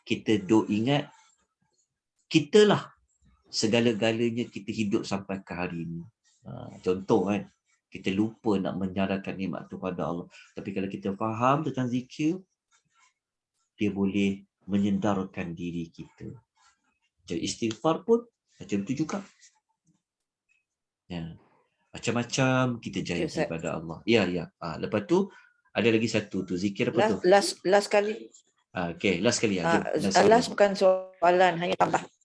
A: kita duk ingat kitalah segala-galanya kita hidup sampai ke hari ini. Contoh kan, kita lupa nak menyalahkan nikmat tu pada Allah. Tapi kalau kita faham tentang zikir, dia boleh menyendarkan diri kita. Jadi istighfar pun macam tu juga. Ya. Macam-macam kita janji pada Allah. Ya. Lepas tu ada lagi satu tu, zikir apa tu?
B: Last kali.
A: Okay, last kali.
B: Last bukan soalan, hanya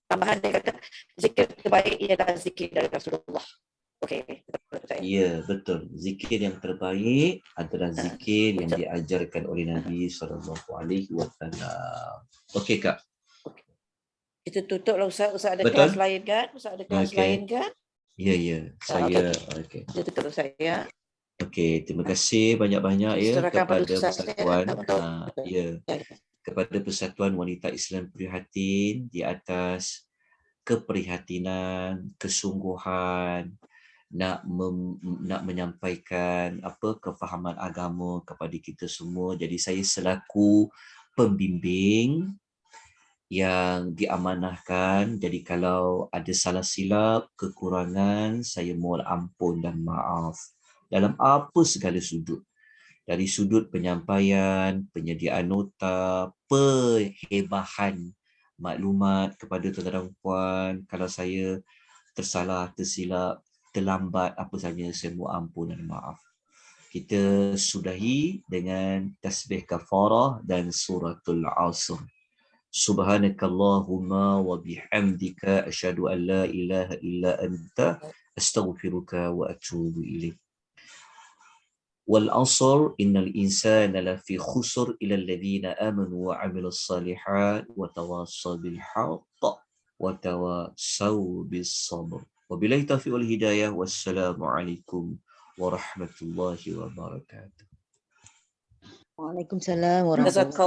B: tambahan dia kata zikir terbaik ialah zikir dari Rasulullah. Okey.
A: Ya, betul. Zikir yang terbaik adalah zikir yang diajarkan oleh Nabi SAW. Okey, Kak.
B: Kita tutuplah Ustaz. Ustaz ada
A: betul?
B: Kelas lain kan? Ustaz ada kelas lain kan?
A: Ya. Saya okey.
B: Kita tutup saya.
A: Okey, terima kasih banyak-banyak kepada Persatuan. Kepada Persatuan Wanita Islam Prihatin di atas keprihatinan, kesungguhan nak menyampaikan kefahaman agama kepada kita semua. Jadi saya selaku pembimbing yang diamanahkan, jadi kalau ada salah silap, kekurangan, saya mohon ampun dan maaf dalam apa segala sudut. Dari sudut penyampaian, penyediaan nota, perhebahan maklumat kepada tuan-tuan dan puan, kalau saya tersalah, tersilap, terlambat apa saja, saya mohon ampun dan maaf. Kita sudahi dengan tasbih kafarah dan suratul Asr. Subhanakallahumma wa bihamdika asyhadu an la ilaha illa anta astaghfiruka wa atubu ilaik. Wal 'asr innal insana lafi khusr illa alladhina amanu wa 'amilus salihat wa tawassaw bil haqq wa tawassaw bis sabr. Wabillahi taufiq wal hidayah. Wassalamualaikum warahmatullahi wabarakatuh.
C: Waalaikumsalam warahmatullahi wabarakatuh.